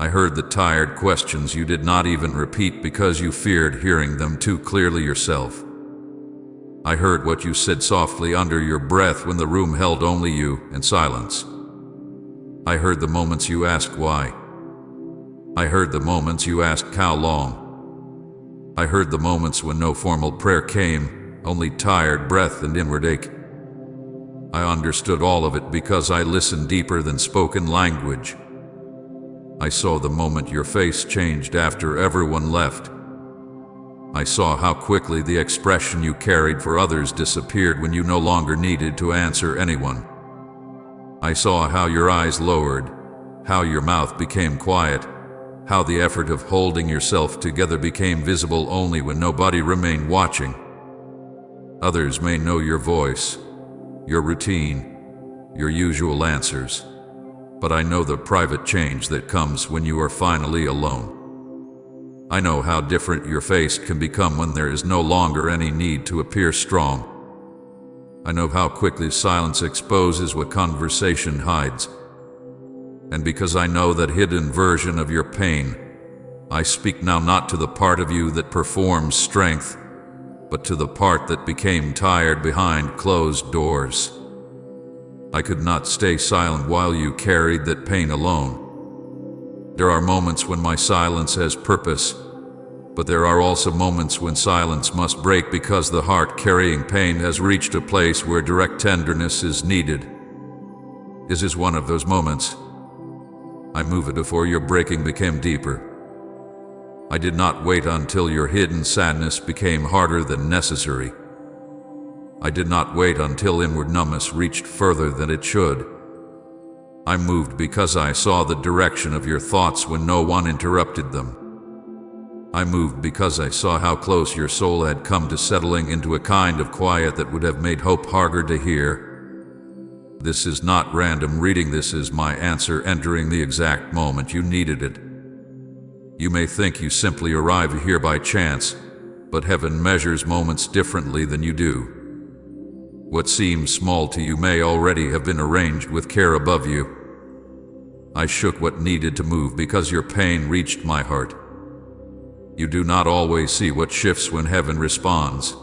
I heard the tired questions you did not even repeat because you feared hearing them too clearly yourself. I heard what you said softly under your breath when the room held only you and silence. I heard the moments you asked why. I heard the moments you asked how long. I heard the moments when no formal prayer came, only tired breath and inward ache. I understood all of it because I listened deeper than spoken language. I saw the moment your face changed after everyone left. I saw how quickly the expression you carried for others disappeared when you no longer needed to answer anyone. I saw how your eyes lowered, how your mouth became quiet, how the effort of holding yourself together became visible only when nobody remained watching. Others may know your voice, your routine, your usual answers, but I know the private change that comes when you are finally alone. I know how different your face can become when there is no longer any need to appear strong. I know how quickly silence exposes what conversation hides. And because I know that hidden version of your pain, I speak now not to the part of you that performs strength, but to the part that became tired behind closed doors. I could not stay silent while you carried that pain alone. There are moments when my silence has purpose, but there are also moments when silence must break because the heart carrying pain has reached a place where direct tenderness is needed. This is one of those moments. I move it before your breaking became deeper. I did not wait until your hidden sadness became harder than necessary. I did not wait until inward numbness reached further than it should. I moved because I saw the direction of your thoughts when no one interrupted them. I moved because I saw how close your soul had come to settling into a kind of quiet that would have made hope harder to hear. This is not random reading, this is my answer entering the exact moment you needed it. You may think you simply arrive here by chance, but heaven measures moments differently than you do. What seems small to you may already have been arranged with care above you. I shook what needed to move because your pain reached my heart. You do not always see what shifts when heaven responds,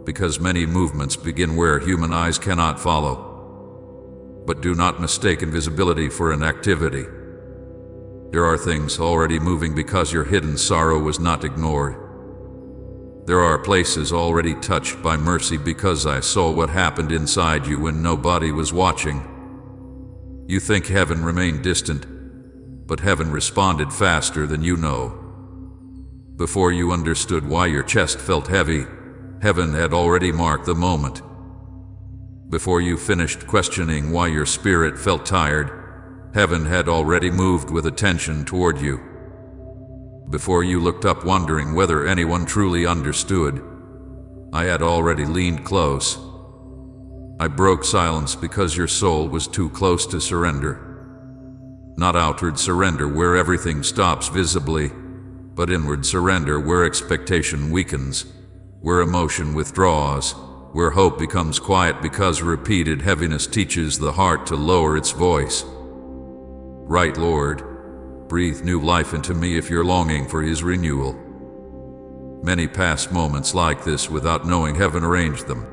because many movements begin where human eyes cannot follow. But do not mistake invisibility for inactivity. There are things already moving because your hidden sorrow was not ignored. There are places already touched by mercy because I saw what happened inside you when nobody was watching. You think heaven remained distant, but heaven responded faster than you know. Before you understood why your chest felt heavy, heaven had already marked the moment. Before you finished questioning why your spirit felt tired, heaven had already moved with attention toward you. Before you looked up wondering whether anyone truly understood, I had already leaned close. I broke silence because your soul was too close to surrender. Not outward surrender where everything stops visibly, but inward surrender where expectation weakens, where emotion withdraws, where hope becomes quiet because repeated heaviness teaches the heart to lower its voice. Right, Lord, breathe new life into me if you're longing for His renewal. Many pass moments like this without knowing heaven arranged them.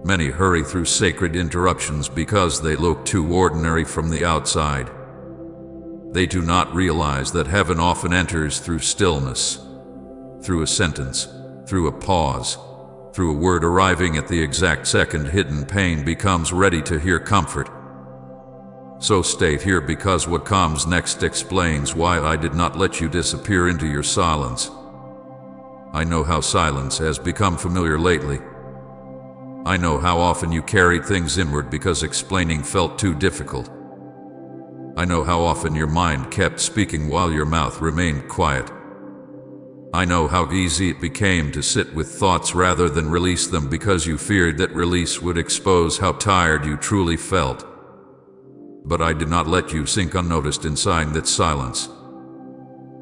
Many hurry through sacred interruptions because they look too ordinary from the outside. They do not realize that heaven often enters through stillness, through a sentence, through a pause, through a word arriving at the exact second hidden pain becomes ready to hear comfort. So stay here because what comes next explains why I did not let you disappear into your silence. I know how silence has become familiar lately. I know how often you carried things inward because explaining felt too difficult. I know how often your mind kept speaking while your mouth remained quiet. I know how easy it became to sit with thoughts rather than release them because you feared that release would expose how tired you truly felt. But I did not let you sink unnoticed inside that silence.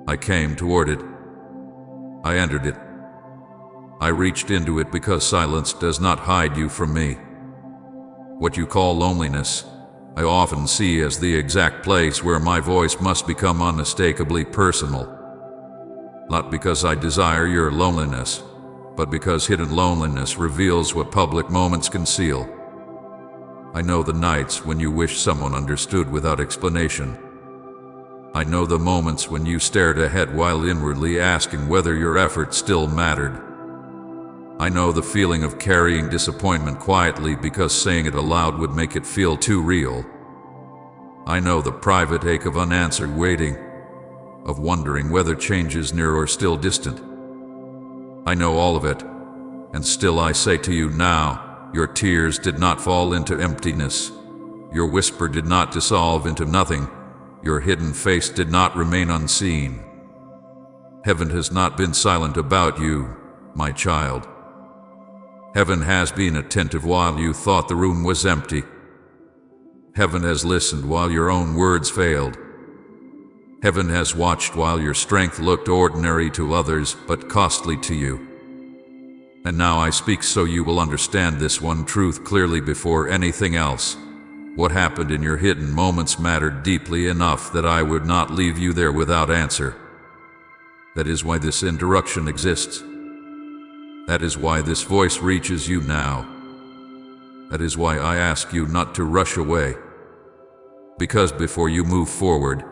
I came toward it. I entered it. I reached into it because silence does not hide you from me. What you call loneliness, I often see as the exact place where my voice must become unmistakably personal. Not because I desire your loneliness, but because hidden loneliness reveals what public moments conceal. I know the nights when you wish someone understood without explanation. I know the moments when you stared ahead while inwardly asking whether your effort still mattered. I know the feeling of carrying disappointment quietly because saying it aloud would make it feel too real. I know the private ache of unanswered waiting, of wondering whether change is near or still distant. I know all of it, and still I say to you now, your tears did not fall into emptiness. Your whisper did not dissolve into nothing. Your hidden face did not remain unseen. Heaven has not been silent about you, my child. Heaven has been attentive while you thought the room was empty. Heaven has listened while your own words failed. Heaven has watched while your strength looked ordinary to others but costly to you. And now I speak so you will understand this one truth clearly before anything else. What happened in your hidden moments mattered deeply enough that I would not leave you there without answer. That is why this interruption exists. That is why this voice reaches you now. That is why I ask you not to rush away. Because before you move forward,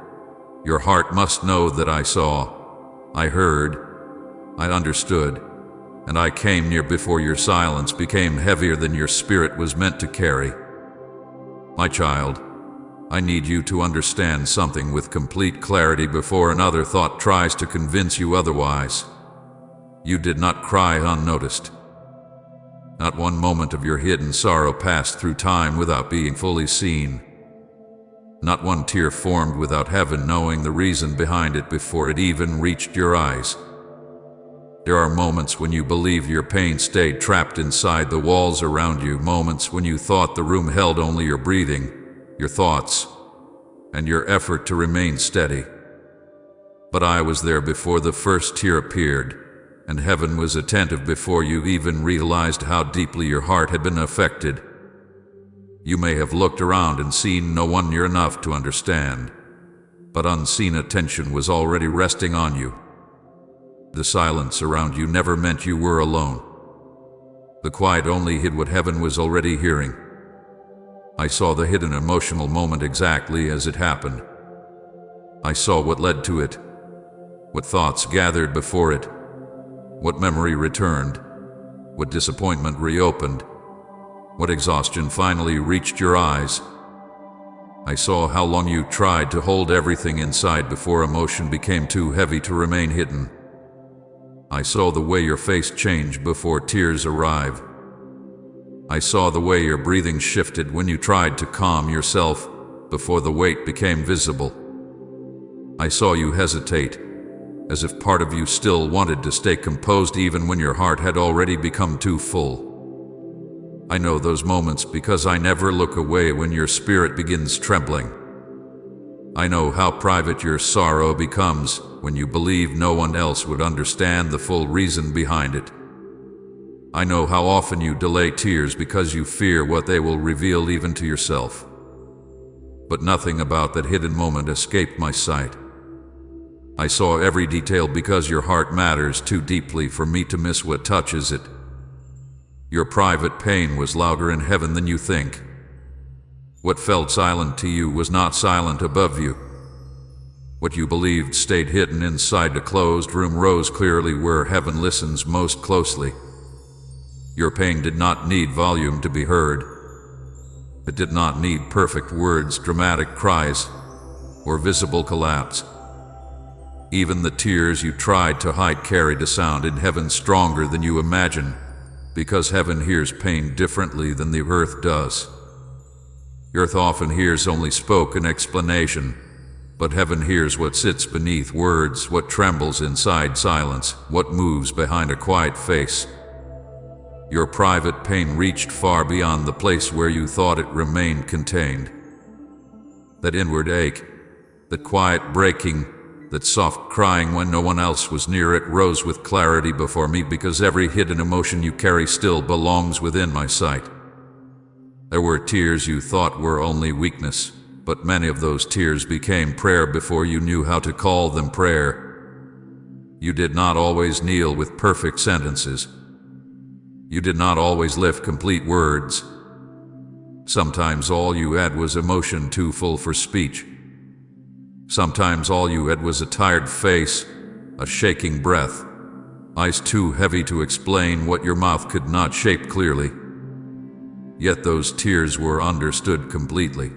your heart must know that I saw, I heard, I understood, and I came near before your silence became heavier than your spirit was meant to carry. My child, I need you to understand something with complete clarity before another thought tries to convince you otherwise. You did not cry unnoticed. Not one moment of your hidden sorrow passed through time without being fully seen. Not one tear formed without heaven knowing the reason behind it before it even reached your eyes. There are moments when you believe your pain stayed trapped inside the walls around you, moments when you thought the room held only your breathing, your thoughts, and your effort to remain steady. But I was there before the first tear appeared, and heaven was attentive before you even realized how deeply your heart had been affected. You may have looked around and seen no one near enough to understand, but unseen attention was already resting on you. The silence around you never meant you were alone. The quiet only hid what heaven was already hearing. I saw the hidden emotional moment exactly as it happened. I saw what led to it, what thoughts gathered before it, what memory returned, what disappointment reopened, what exhaustion finally reached your eyes. I saw how long you tried to hold everything inside before emotion became too heavy to remain hidden. I saw the way your face changed before tears arrive. I saw the way your breathing shifted when you tried to calm yourself before the weight became visible. I saw you hesitate, as if part of you still wanted to stay composed even when your heart had already become too full. I know those moments because I never look away when your spirit begins trembling. I know how private your sorrow becomes when you believe no one else would understand the full reason behind it. I know how often you delay tears because you fear what they will reveal even to yourself. But nothing about that hidden moment escaped my sight. I saw every detail because your heart matters too deeply for me to miss what touches it. Your private pain was louder in heaven than you think. What felt silent to you was not silent above you. What you believed stayed hidden inside a closed room rose clearly where heaven listens most closely. Your pain did not need volume to be heard. It did not need perfect words, dramatic cries, or visible collapse. Even the tears you tried to hide carried a sound in heaven stronger than you imagine, because heaven hears pain differently than the earth does. Earth often hears only spoken explanation, but heaven hears what sits beneath words, what trembles inside silence, what moves behind a quiet face. Your private pain reached far beyond the place where you thought it remained contained. That inward ache, that quiet breaking, that soft crying when no one else was near it rose with clarity before me because every hidden emotion you carry still belongs within my sight. There were tears you thought were only weakness, but many of those tears became prayer before you knew how to call them prayer. You did not always kneel with perfect sentences. You did not always lift complete words. Sometimes all you had was emotion too full for speech. Sometimes all you had was a tired face, a shaking breath, eyes too heavy to explain what your mouth could not shape clearly. Yet those tears were understood completely.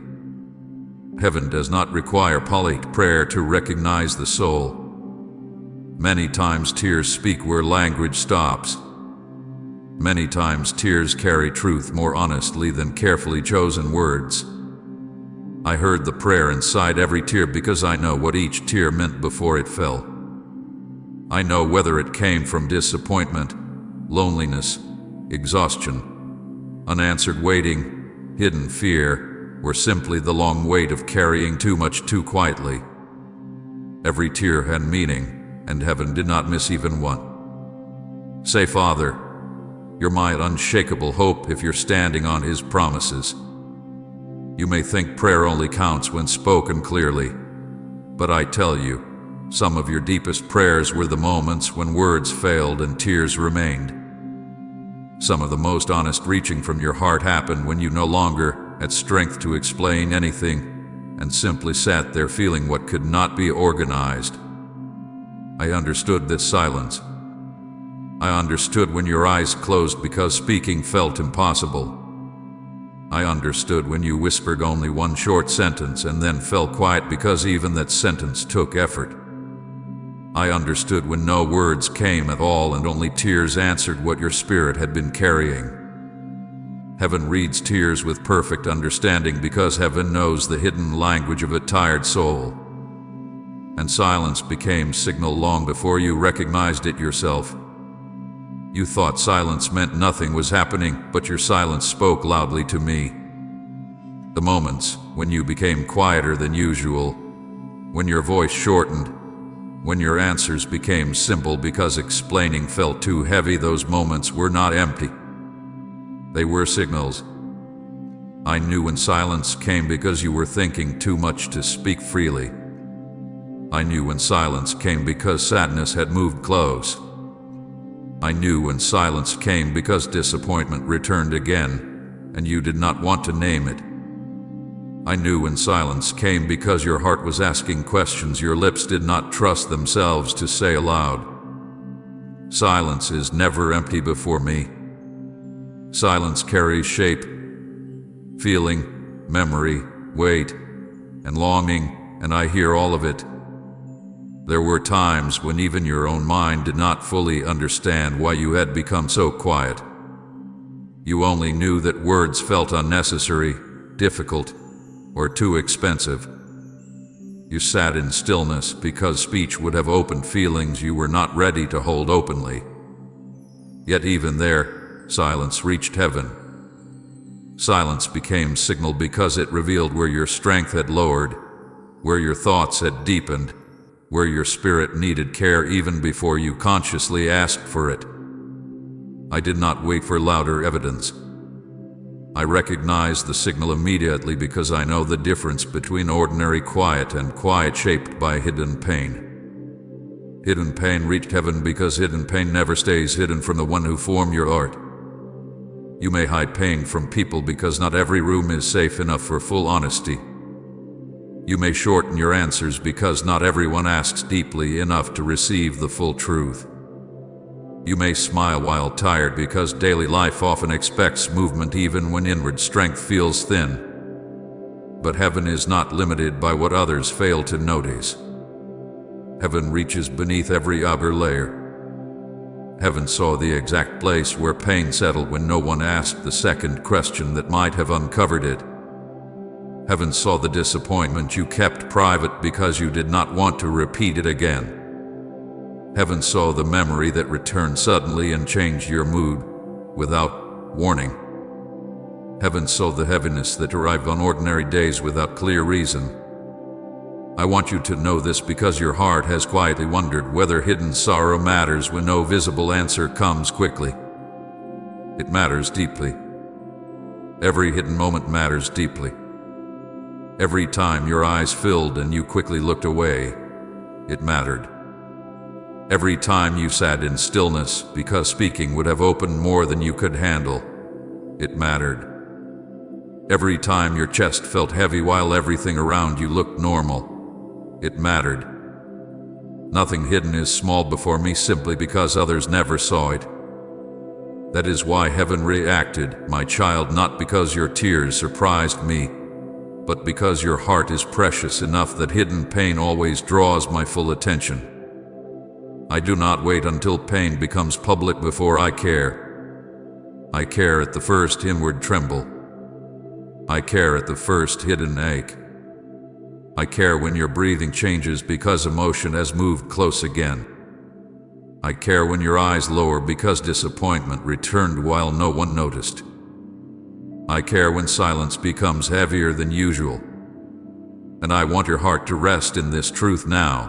Heaven does not require polished prayer to recognize the soul. Many times tears speak where language stops. Many times tears carry truth more honestly than carefully chosen words. I heard the prayer inside every tear because I know what each tear meant before it fell. I know whether it came from disappointment, loneliness, exhaustion, unanswered waiting, hidden fear, or simply the long weight of carrying too much too quietly. Every tear had meaning, and heaven did not miss even one. Say, Father, you're my unshakable hope if you're standing on His promises. You may think prayer only counts when spoken clearly, but I tell you, some of your deepest prayers were the moments when words failed and tears remained. Some of the most honest reaching from your heart happened when you no longer had strength to explain anything and simply sat there feeling what could not be organized. I understood this silence. I understood when your eyes closed because speaking felt impossible. I understood when you whispered only one short sentence and then fell quiet because even that sentence took effort. I understood when no words came at all and only tears answered what your spirit had been carrying. Heaven reads tears with perfect understanding because heaven knows the hidden language of a tired soul. And silence became signal long before you recognized it yourself. You thought silence meant nothing was happening, but your silence spoke loudly to me. The moments when you became quieter than usual, when your voice shortened, when your answers became simple because explaining felt too heavy, those moments were not empty. They were signals. I knew when silence came because you were thinking too much to speak freely. I knew when silence came because sadness had moved close. I knew when silence came because disappointment returned again, and you did not want to name it. I knew when silence came because your heart was asking questions your lips did not trust themselves to say aloud. Silence is never empty before me. Silence carries shape, feeling, memory, weight, and longing, and I hear all of it. There were times when even your own mind did not fully understand why you had become so quiet. You only knew that words felt unnecessary, difficult, or too expensive. You sat in stillness because speech would have opened feelings you were not ready to hold openly. Yet even there, silence reached heaven. Silence became signal because it revealed where your strength had lowered, where your thoughts had deepened, where your spirit needed care even before you consciously asked for it. I did not wait for louder evidence. I recognized the signal immediately because I know the difference between ordinary quiet and quiet shaped by hidden pain. Hidden pain reached heaven because hidden pain never stays hidden from the one who formed your art. You may hide pain from people because not every room is safe enough for full honesty. You may shorten your answers because not everyone asks deeply enough to receive the full truth. You may smile while tired because daily life often expects movement even when inward strength feels thin. But heaven is not limited by what others fail to notice. Heaven reaches beneath every outer layer. Heaven saw the exact place where pain settled when no one asked the second question that might have uncovered it. Heaven saw the disappointment you kept private because you did not want to repeat it again. Heaven saw the memory that returned suddenly and changed your mood without warning. Heaven saw the heaviness that arrived on ordinary days without clear reason. I want you to know this because your heart has quietly wondered whether hidden sorrow matters when no visible answer comes quickly. It matters deeply. Every hidden moment matters deeply. Every time your eyes filled and you quickly looked away, it mattered. Every time you sat in stillness because speaking would have opened more than you could handle, it mattered. Every time your chest felt heavy while everything around you looked normal, it mattered. Nothing hidden is small before me simply because others never saw it. That is why heaven reacted, my child, not because your tears surprised me, but because your heart is precious enough that hidden pain always draws my full attention. I do not wait until pain becomes public before I care. I care at the first inward tremble. I care at the first hidden ache. I care when your breathing changes because emotion has moved close again. I care when your eyes lower because disappointment returned while no one noticed. I care when silence becomes heavier than usual. And I want your heart to rest in this truth now.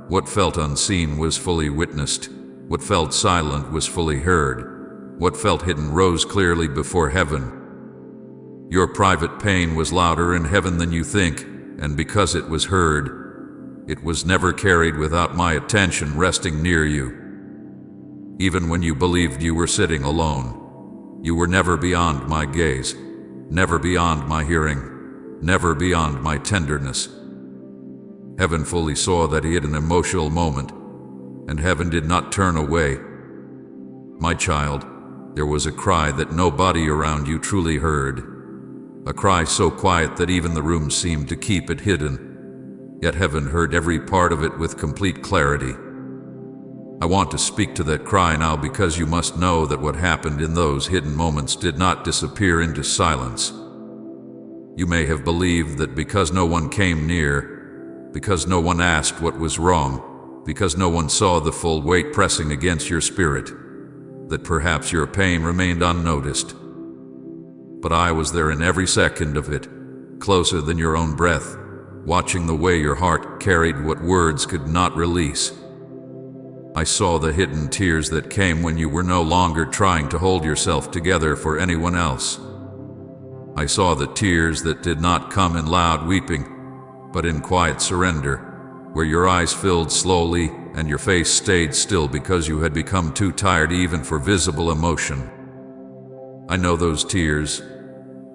What felt unseen was fully witnessed. What felt silent was fully heard. What felt hidden rose clearly before heaven. Your private pain was louder in heaven than you think, and because it was heard, it was never carried without my attention resting near you. Even when you believed you were sitting alone, you were never beyond my gaze, never beyond my hearing, never beyond my tenderness. Heaven fully saw that hidden emotional moment, and heaven did not turn away. My child, there was a cry that nobody around you truly heard. A cry so quiet that even the room seemed to keep it hidden, yet heaven heard every part of it with complete clarity. I want to speak to that cry now because you must know that what happened in those hidden moments did not disappear into silence. You may have believed that because no one came near, because no one asked what was wrong, because no one saw the full weight pressing against your spirit, that perhaps your pain remained unnoticed. But I was there in every second of it, closer than your own breath, watching the way your heart carried what words could not release. I saw the hidden tears that came when you were no longer trying to hold yourself together for anyone else. I saw the tears that did not come in loud weeping, but in quiet surrender, where your eyes filled slowly and your face stayed still because you had become too tired even for visible emotion. I know those tears,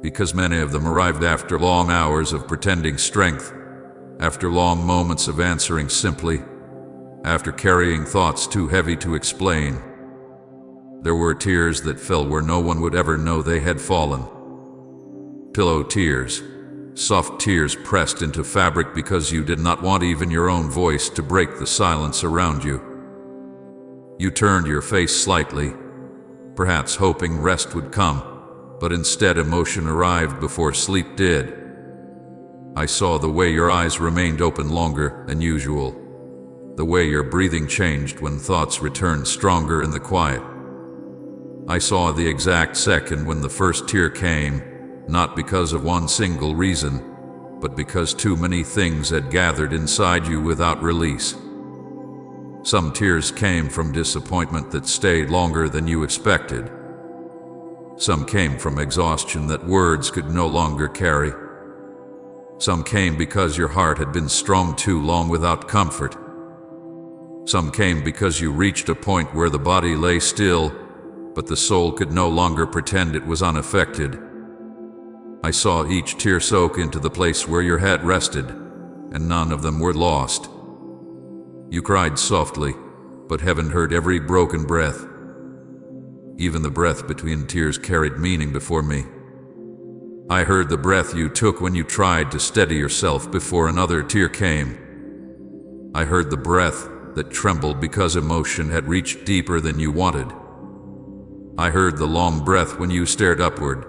because many of them arrived after long hours of pretending strength, after long moments of answering simply, after carrying thoughts too heavy to explain. There were tears that fell where no one would ever know they had fallen. Pillow tears, soft tears pressed into fabric because you did not want even your own voice to break the silence around you. You turned your face slightly, perhaps hoping rest would come, but instead emotion arrived before sleep did. I saw the way your eyes remained open longer than usual, the way your breathing changed when thoughts returned stronger in the quiet. I saw the exact second when the first tear came, not because of one single reason, but because too many things had gathered inside you without release. Some tears came from disappointment that stayed longer than you expected. Some came from exhaustion that words could no longer carry. Some came because your heart had been strong too long without comfort. Some came because you reached a point where the body lay still, but the soul could no longer pretend it was unaffected. I saw each tear soak into the place where your head rested, and none of them were lost. You cried softly, but heaven heard every broken breath. Even the breath between tears carried meaning before me. I heard the breath you took when you tried to steady yourself before another tear came. I heard the breath that trembled because emotion had reached deeper than you wanted. I heard the long breath when you stared upward,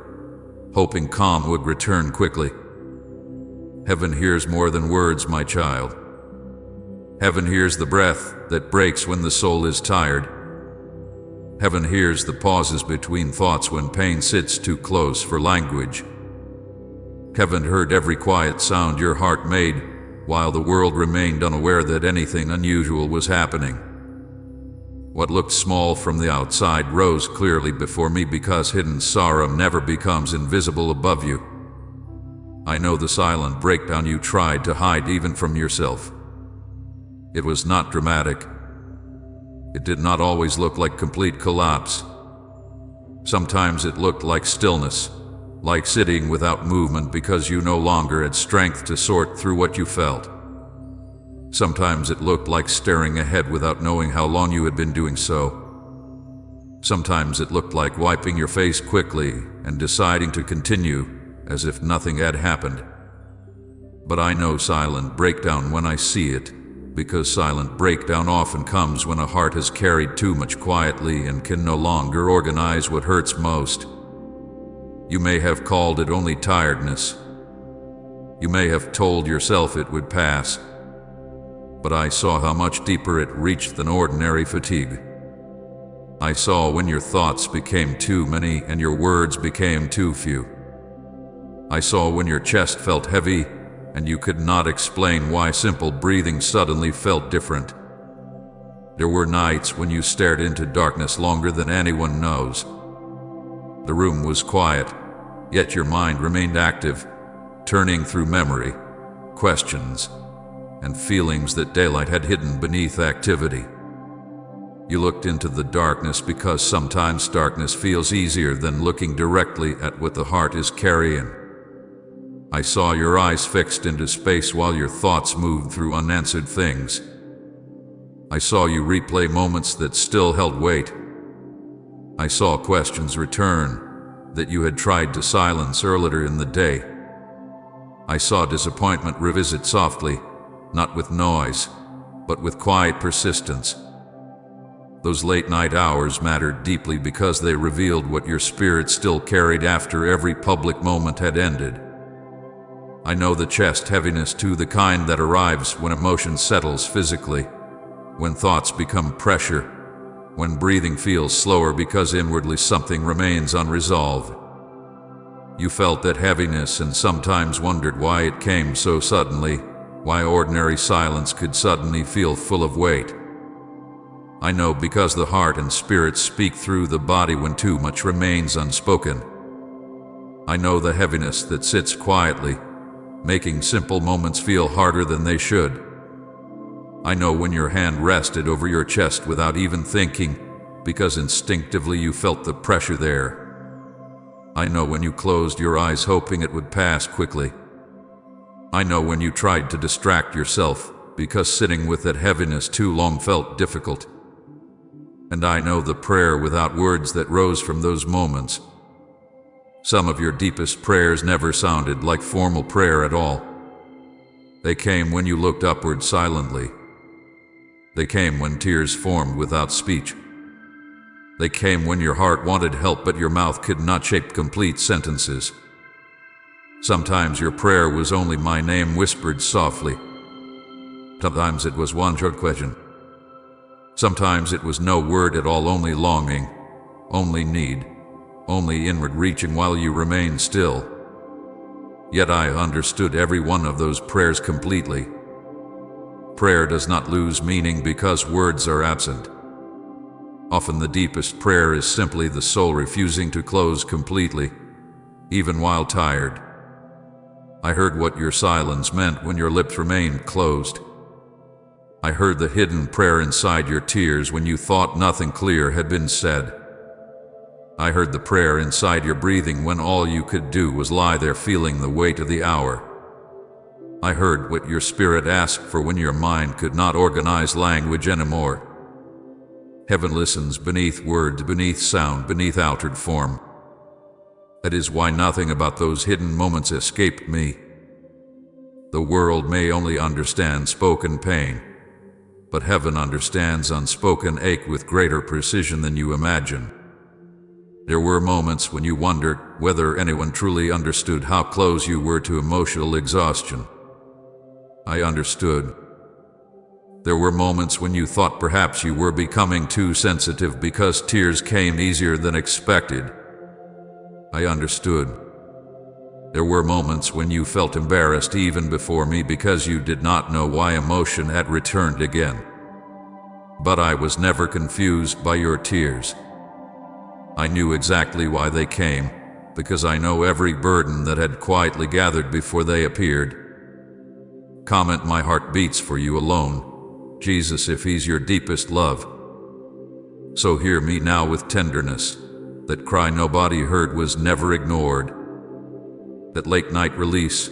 hoping calm would return quickly. Heaven hears more than words, my child. Heaven hears the breath that breaks when the soul is tired. Heaven hears the pauses between thoughts when pain sits too close for language. Heaven heard every quiet sound your heart made while the world remained unaware that anything unusual was happening. What looked small from the outside rose clearly before me because hidden sorrow never becomes invisible above you. I know the silent breakdown you tried to hide even from yourself. It was not dramatic. It did not always look like complete collapse. Sometimes it looked like stillness, like sitting without movement because you no longer had strength to sort through what you felt. Sometimes it looked like staring ahead without knowing how long you had been doing so. Sometimes it looked like wiping your face quickly and deciding to continue as if nothing had happened. But I know silent breakdown when I see it, because silent breakdown often comes when a heart has carried too much quietly and can no longer organize what hurts most. You may have called it only tiredness. You may have told yourself it would pass. But I saw how much deeper it reached than ordinary fatigue. I saw when your thoughts became too many and your words became too few. I saw when your chest felt heavy and you could not explain why simple breathing suddenly felt different. There were nights when you stared into darkness longer than anyone knows. The room was quiet, yet your mind remained active, turning through memory, questions, and feelings that daylight had hidden beneath activity. You looked into the darkness because sometimes darkness feels easier than looking directly at what the heart is carrying. I saw your eyes fixed into space while your thoughts moved through unanswered things. I saw you replay moments that still held weight. I saw questions return, that you had tried to silence earlier in the day. I saw disappointment revisit softly, not with noise, but with quiet persistence. Those late-night hours mattered deeply because they revealed what your spirit still carried after every public moment had ended. I know the chest heaviness too, the kind that arrives when emotion settles physically, when thoughts become pressure, when breathing feels slower because inwardly something remains unresolved. You felt that heaviness and sometimes wondered why it came so suddenly, why ordinary silence could suddenly feel full of weight. I know because the heart and spirit speak through the body when too much remains unspoken. I know the heaviness that sits quietly, making simple moments feel harder than they should. I know when your hand rested over your chest without even thinking, because instinctively you felt the pressure there. I know when you closed your eyes hoping it would pass quickly. I know when you tried to distract yourself, because sitting with that heaviness too long felt difficult. And I know the prayer without words that rose from those moments. Some of your deepest prayers never sounded like formal prayer at all. They came when you looked upward silently. They came when tears formed without speech. They came when your heart wanted help but your mouth could not shape complete sentences. Sometimes your prayer was only my name whispered softly. Sometimes it was one short question. Sometimes it was no word at all, only longing, only need, only inward reaching while you remained still. Yet I understood every one of those prayers completely. Prayer does not lose meaning because words are absent. Often the deepest prayer is simply the soul refusing to close completely, even while tired. I heard what your silence meant when your lips remained closed. I heard the hidden prayer inside your tears when you thought nothing clear had been said. I heard the prayer inside your breathing when all you could do was lie there feeling the weight of the hour. I heard what your spirit asked for when your mind could not organize language anymore. Heaven listens beneath words, beneath sound, beneath altered form. That is why nothing about those hidden moments escaped me. The world may only understand spoken pain, but heaven understands unspoken ache with greater precision than you imagine. There were moments when you wondered whether anyone truly understood how close you were to emotional exhaustion. I understood. There were moments when you thought perhaps you were becoming too sensitive because tears came easier than expected. I understood. There were moments when you felt embarrassed even before me because you did not know why emotion had returned again. But I was never confused by your tears. I knew exactly why they came, because I know every burden that had quietly gathered before they appeared. Comment my heart beats for you alone, Jesus, if he's your deepest love. So hear me now with tenderness. That cry nobody heard was never ignored. That late night release,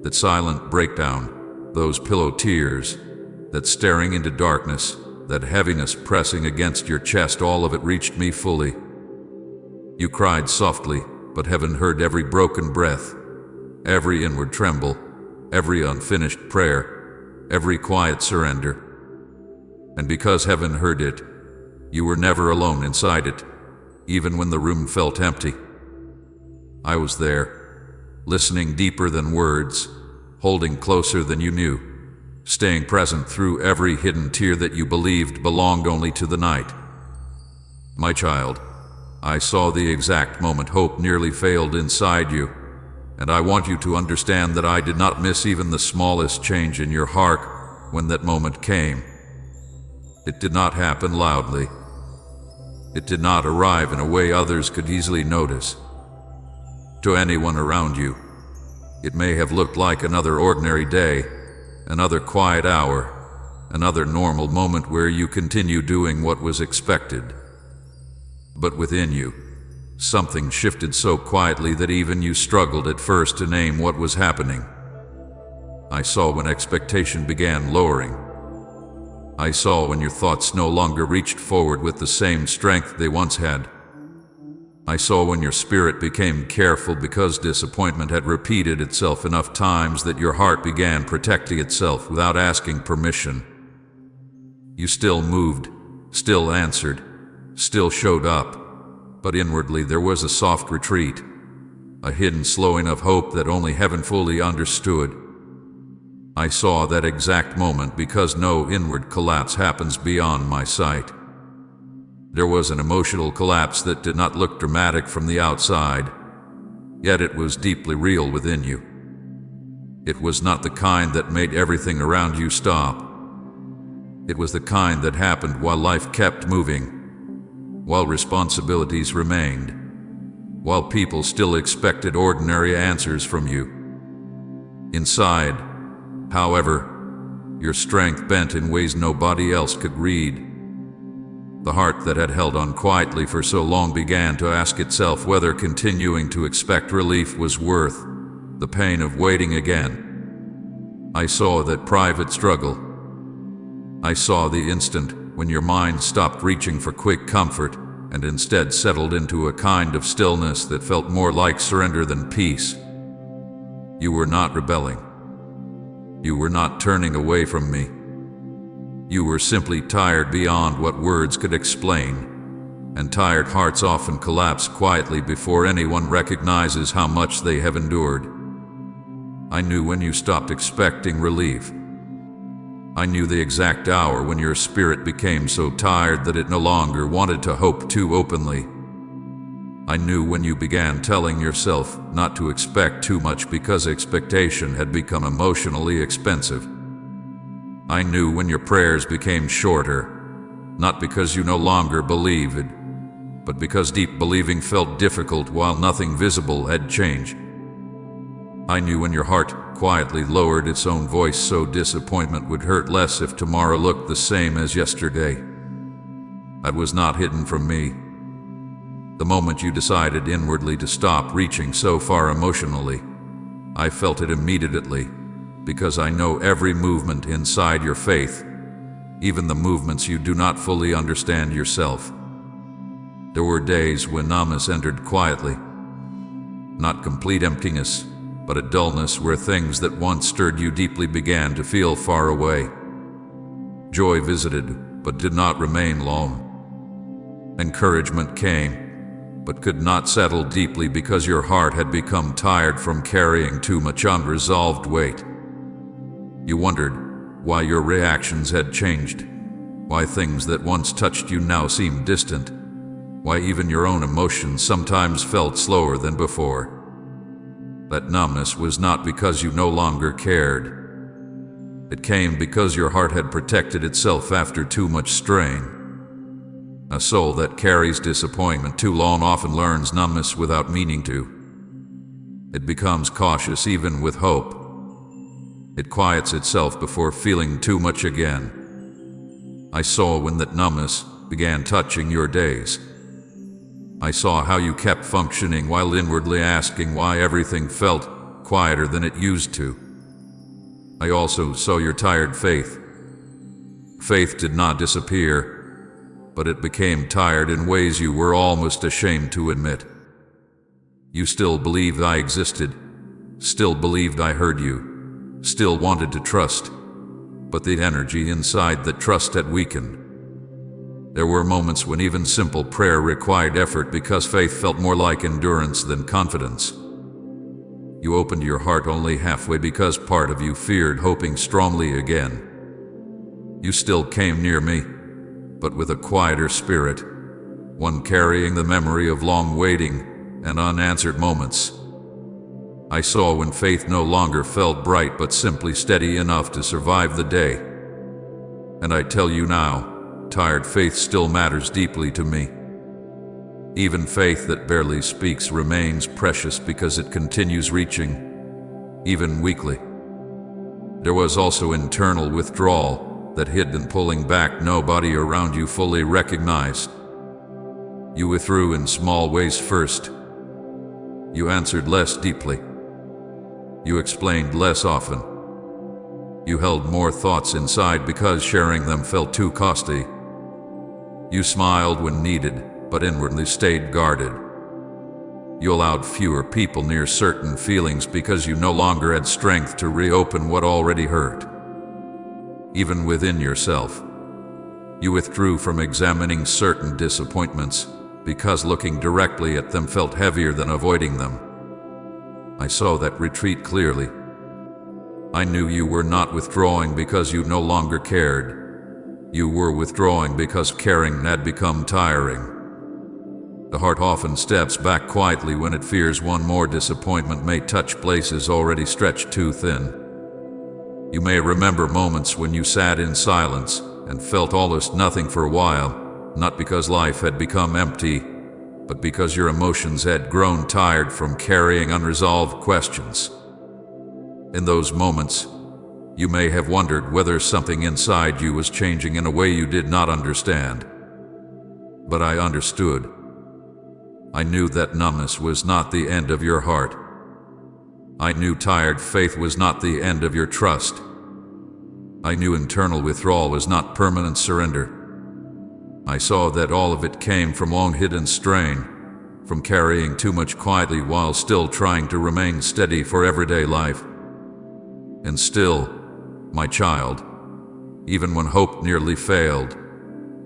that silent breakdown, those pillow tears, that staring into darkness, that heaviness pressing against your chest, all of it reached me fully. You cried softly, but heaven heard every broken breath, every inward tremble, every unfinished prayer, every quiet surrender. And because heaven heard it, you were never alone inside it, even when the room felt empty. I was there, listening deeper than words, holding closer than you knew, staying present through every hidden tear that you believed belonged only to the night. My child, I saw the exact moment hope nearly failed inside you, and I want you to understand that I did not miss even the smallest change in your heart when that moment came. It did not happen loudly. It did not arrive in a way others could easily notice. To anyone around you, it may have looked like another ordinary day, another quiet hour, another normal moment where you continue doing what was expected. But within you, something shifted so quietly that even you struggled at first to name what was happening. I saw when expectation began lowering. I saw when your thoughts no longer reached forward with the same strength they once had. I saw when your spirit became careful because disappointment had repeated itself enough times that your heart began protecting itself without asking permission. You still moved, still answered, still showed up, but inwardly there was a soft retreat, a hidden slowing of hope that only heaven fully understood. I saw that exact moment because no inward collapse happens beyond my sight. There was an emotional collapse that did not look dramatic from the outside, yet it was deeply real within you. It was not the kind that made everything around you stop. It was the kind that happened while life kept moving, while responsibilities remained, while people still expected ordinary answers from you. Inside, however, your strength bent in ways nobody else could read. The heart that had held on quietly for so long began to ask itself whether continuing to expect relief was worth the pain of waiting again. I saw that private struggle. I saw the instant when your mind stopped reaching for quick comfort and instead settled into a kind of stillness that felt more like surrender than peace. You were not rebelling. You were not turning away from me. You were simply tired beyond what words could explain, and tired hearts often collapse quietly before anyone recognizes how much they have endured. I knew when you stopped expecting relief. I knew the exact hour when your spirit became so tired that it no longer wanted to hope too openly. I knew when you began telling yourself not to expect too much because expectation had become emotionally expensive. I knew when your prayers became shorter, not because you no longer believed, but because deep believing felt difficult while nothing visible had changed. I knew when your heart quietly lowered its own voice so disappointment would hurt less if tomorrow looked the same as yesterday. That was not hidden from me. The moment you decided inwardly to stop reaching so far emotionally, I felt it immediately, because I know every movement inside your faith, even the movements you do not fully understand yourself. There were days when numbness entered quietly, not complete emptiness, but a dullness where things that once stirred you deeply began to feel far away. Joy visited, but did not remain long. Encouragement came, but could not settle deeply because your heart had become tired from carrying too much unresolved weight. You wondered why your reactions had changed, why things that once touched you now seemed distant, why even your own emotions sometimes felt slower than before. That numbness was not because you no longer cared. It came because your heart had protected itself after too much strain. A soul that carries disappointment too long often learns numbness without meaning to. It becomes cautious even with hope. It quiets itself before feeling too much again. I saw when that numbness began touching your days. I saw how you kept functioning while inwardly asking why everything felt quieter than it used to. I also saw your tired faith. Faith did not disappear, but it became tired in ways you were almost ashamed to admit. You still believed I existed, still believed I heard you, still wanted to trust, but the energy inside that trust had weakened. There were moments when even simple prayer required effort because faith felt more like endurance than confidence. You opened your heart only halfway because part of you feared hoping strongly again. You still came near me, but with a quieter spirit, one carrying the memory of long waiting and unanswered moments. I saw when faith no longer felt bright but simply steady enough to survive the day. And I tell you now, tired faith still matters deeply to me. Even faith that barely speaks remains precious because it continues reaching, even weakly. There was also internal withdrawal that hid and pulling back nobody around you fully recognized. You withdrew in small ways first. You answered less deeply. You explained less often. You held more thoughts inside because sharing them felt too costly. You smiled when needed, but inwardly stayed guarded. You allowed fewer people near certain feelings because you no longer had strength to reopen what already hurt. Even within yourself, you withdrew from examining certain disappointments because looking directly at them felt heavier than avoiding them. I saw that retreat clearly. I knew you were not withdrawing because you no longer cared. You were withdrawing because caring had become tiring. The heart often steps back quietly when it fears one more disappointment may touch places already stretched too thin. You may remember moments when you sat in silence and felt almost nothing for a while, not because life had become empty, but because your emotions had grown tired from carrying unresolved questions. In those moments, you may have wondered whether something inside you was changing in a way you did not understand. But I understood. I knew that numbness was not the end of your heart. I knew tired faith was not the end of your trust. I knew internal withdrawal was not permanent surrender. I saw that all of it came from long hidden strain, from carrying too much quietly while still trying to remain steady for everyday life. And still, my child, even when hope nearly failed,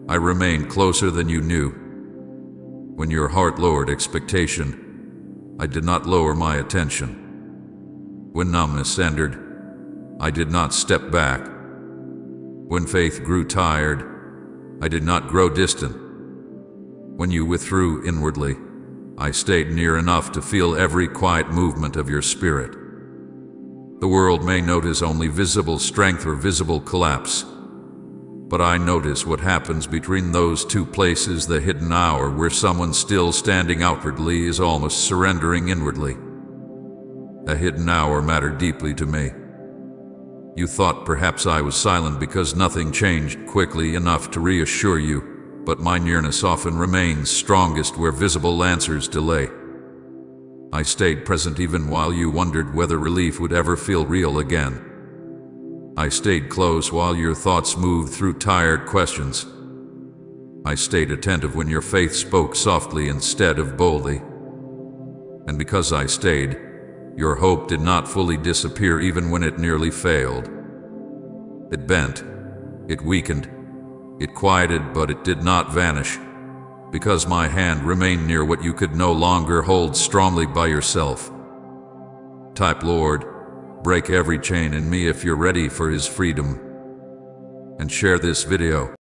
I remained closer than you knew. When your heart lowered expectation, I did not lower my attention. When numbness entered, I did not step back. When faith grew tired, I did not grow distant. When you withdrew inwardly, I stayed near enough to feel every quiet movement of your spirit. The world may notice only visible strength or visible collapse, but I notice what happens between those two places, the hidden hour where someone still standing outwardly is almost surrendering inwardly. A hidden hour mattered deeply to me. You thought perhaps I was silent because nothing changed quickly enough to reassure you, but my nearness often remains strongest where visible answers delay. I stayed present even while you wondered whether relief would ever feel real again. I stayed close while your thoughts moved through tired questions. I stayed attentive when your faith spoke softly instead of boldly. And because I stayed, your hope did not fully disappear even when it nearly failed. It bent, it weakened, it quieted, but it did not vanish. Because my hand remained near what you could no longer hold strongly by yourself. Type, Lord, break every chain in me if you're ready for His freedom. And share this video.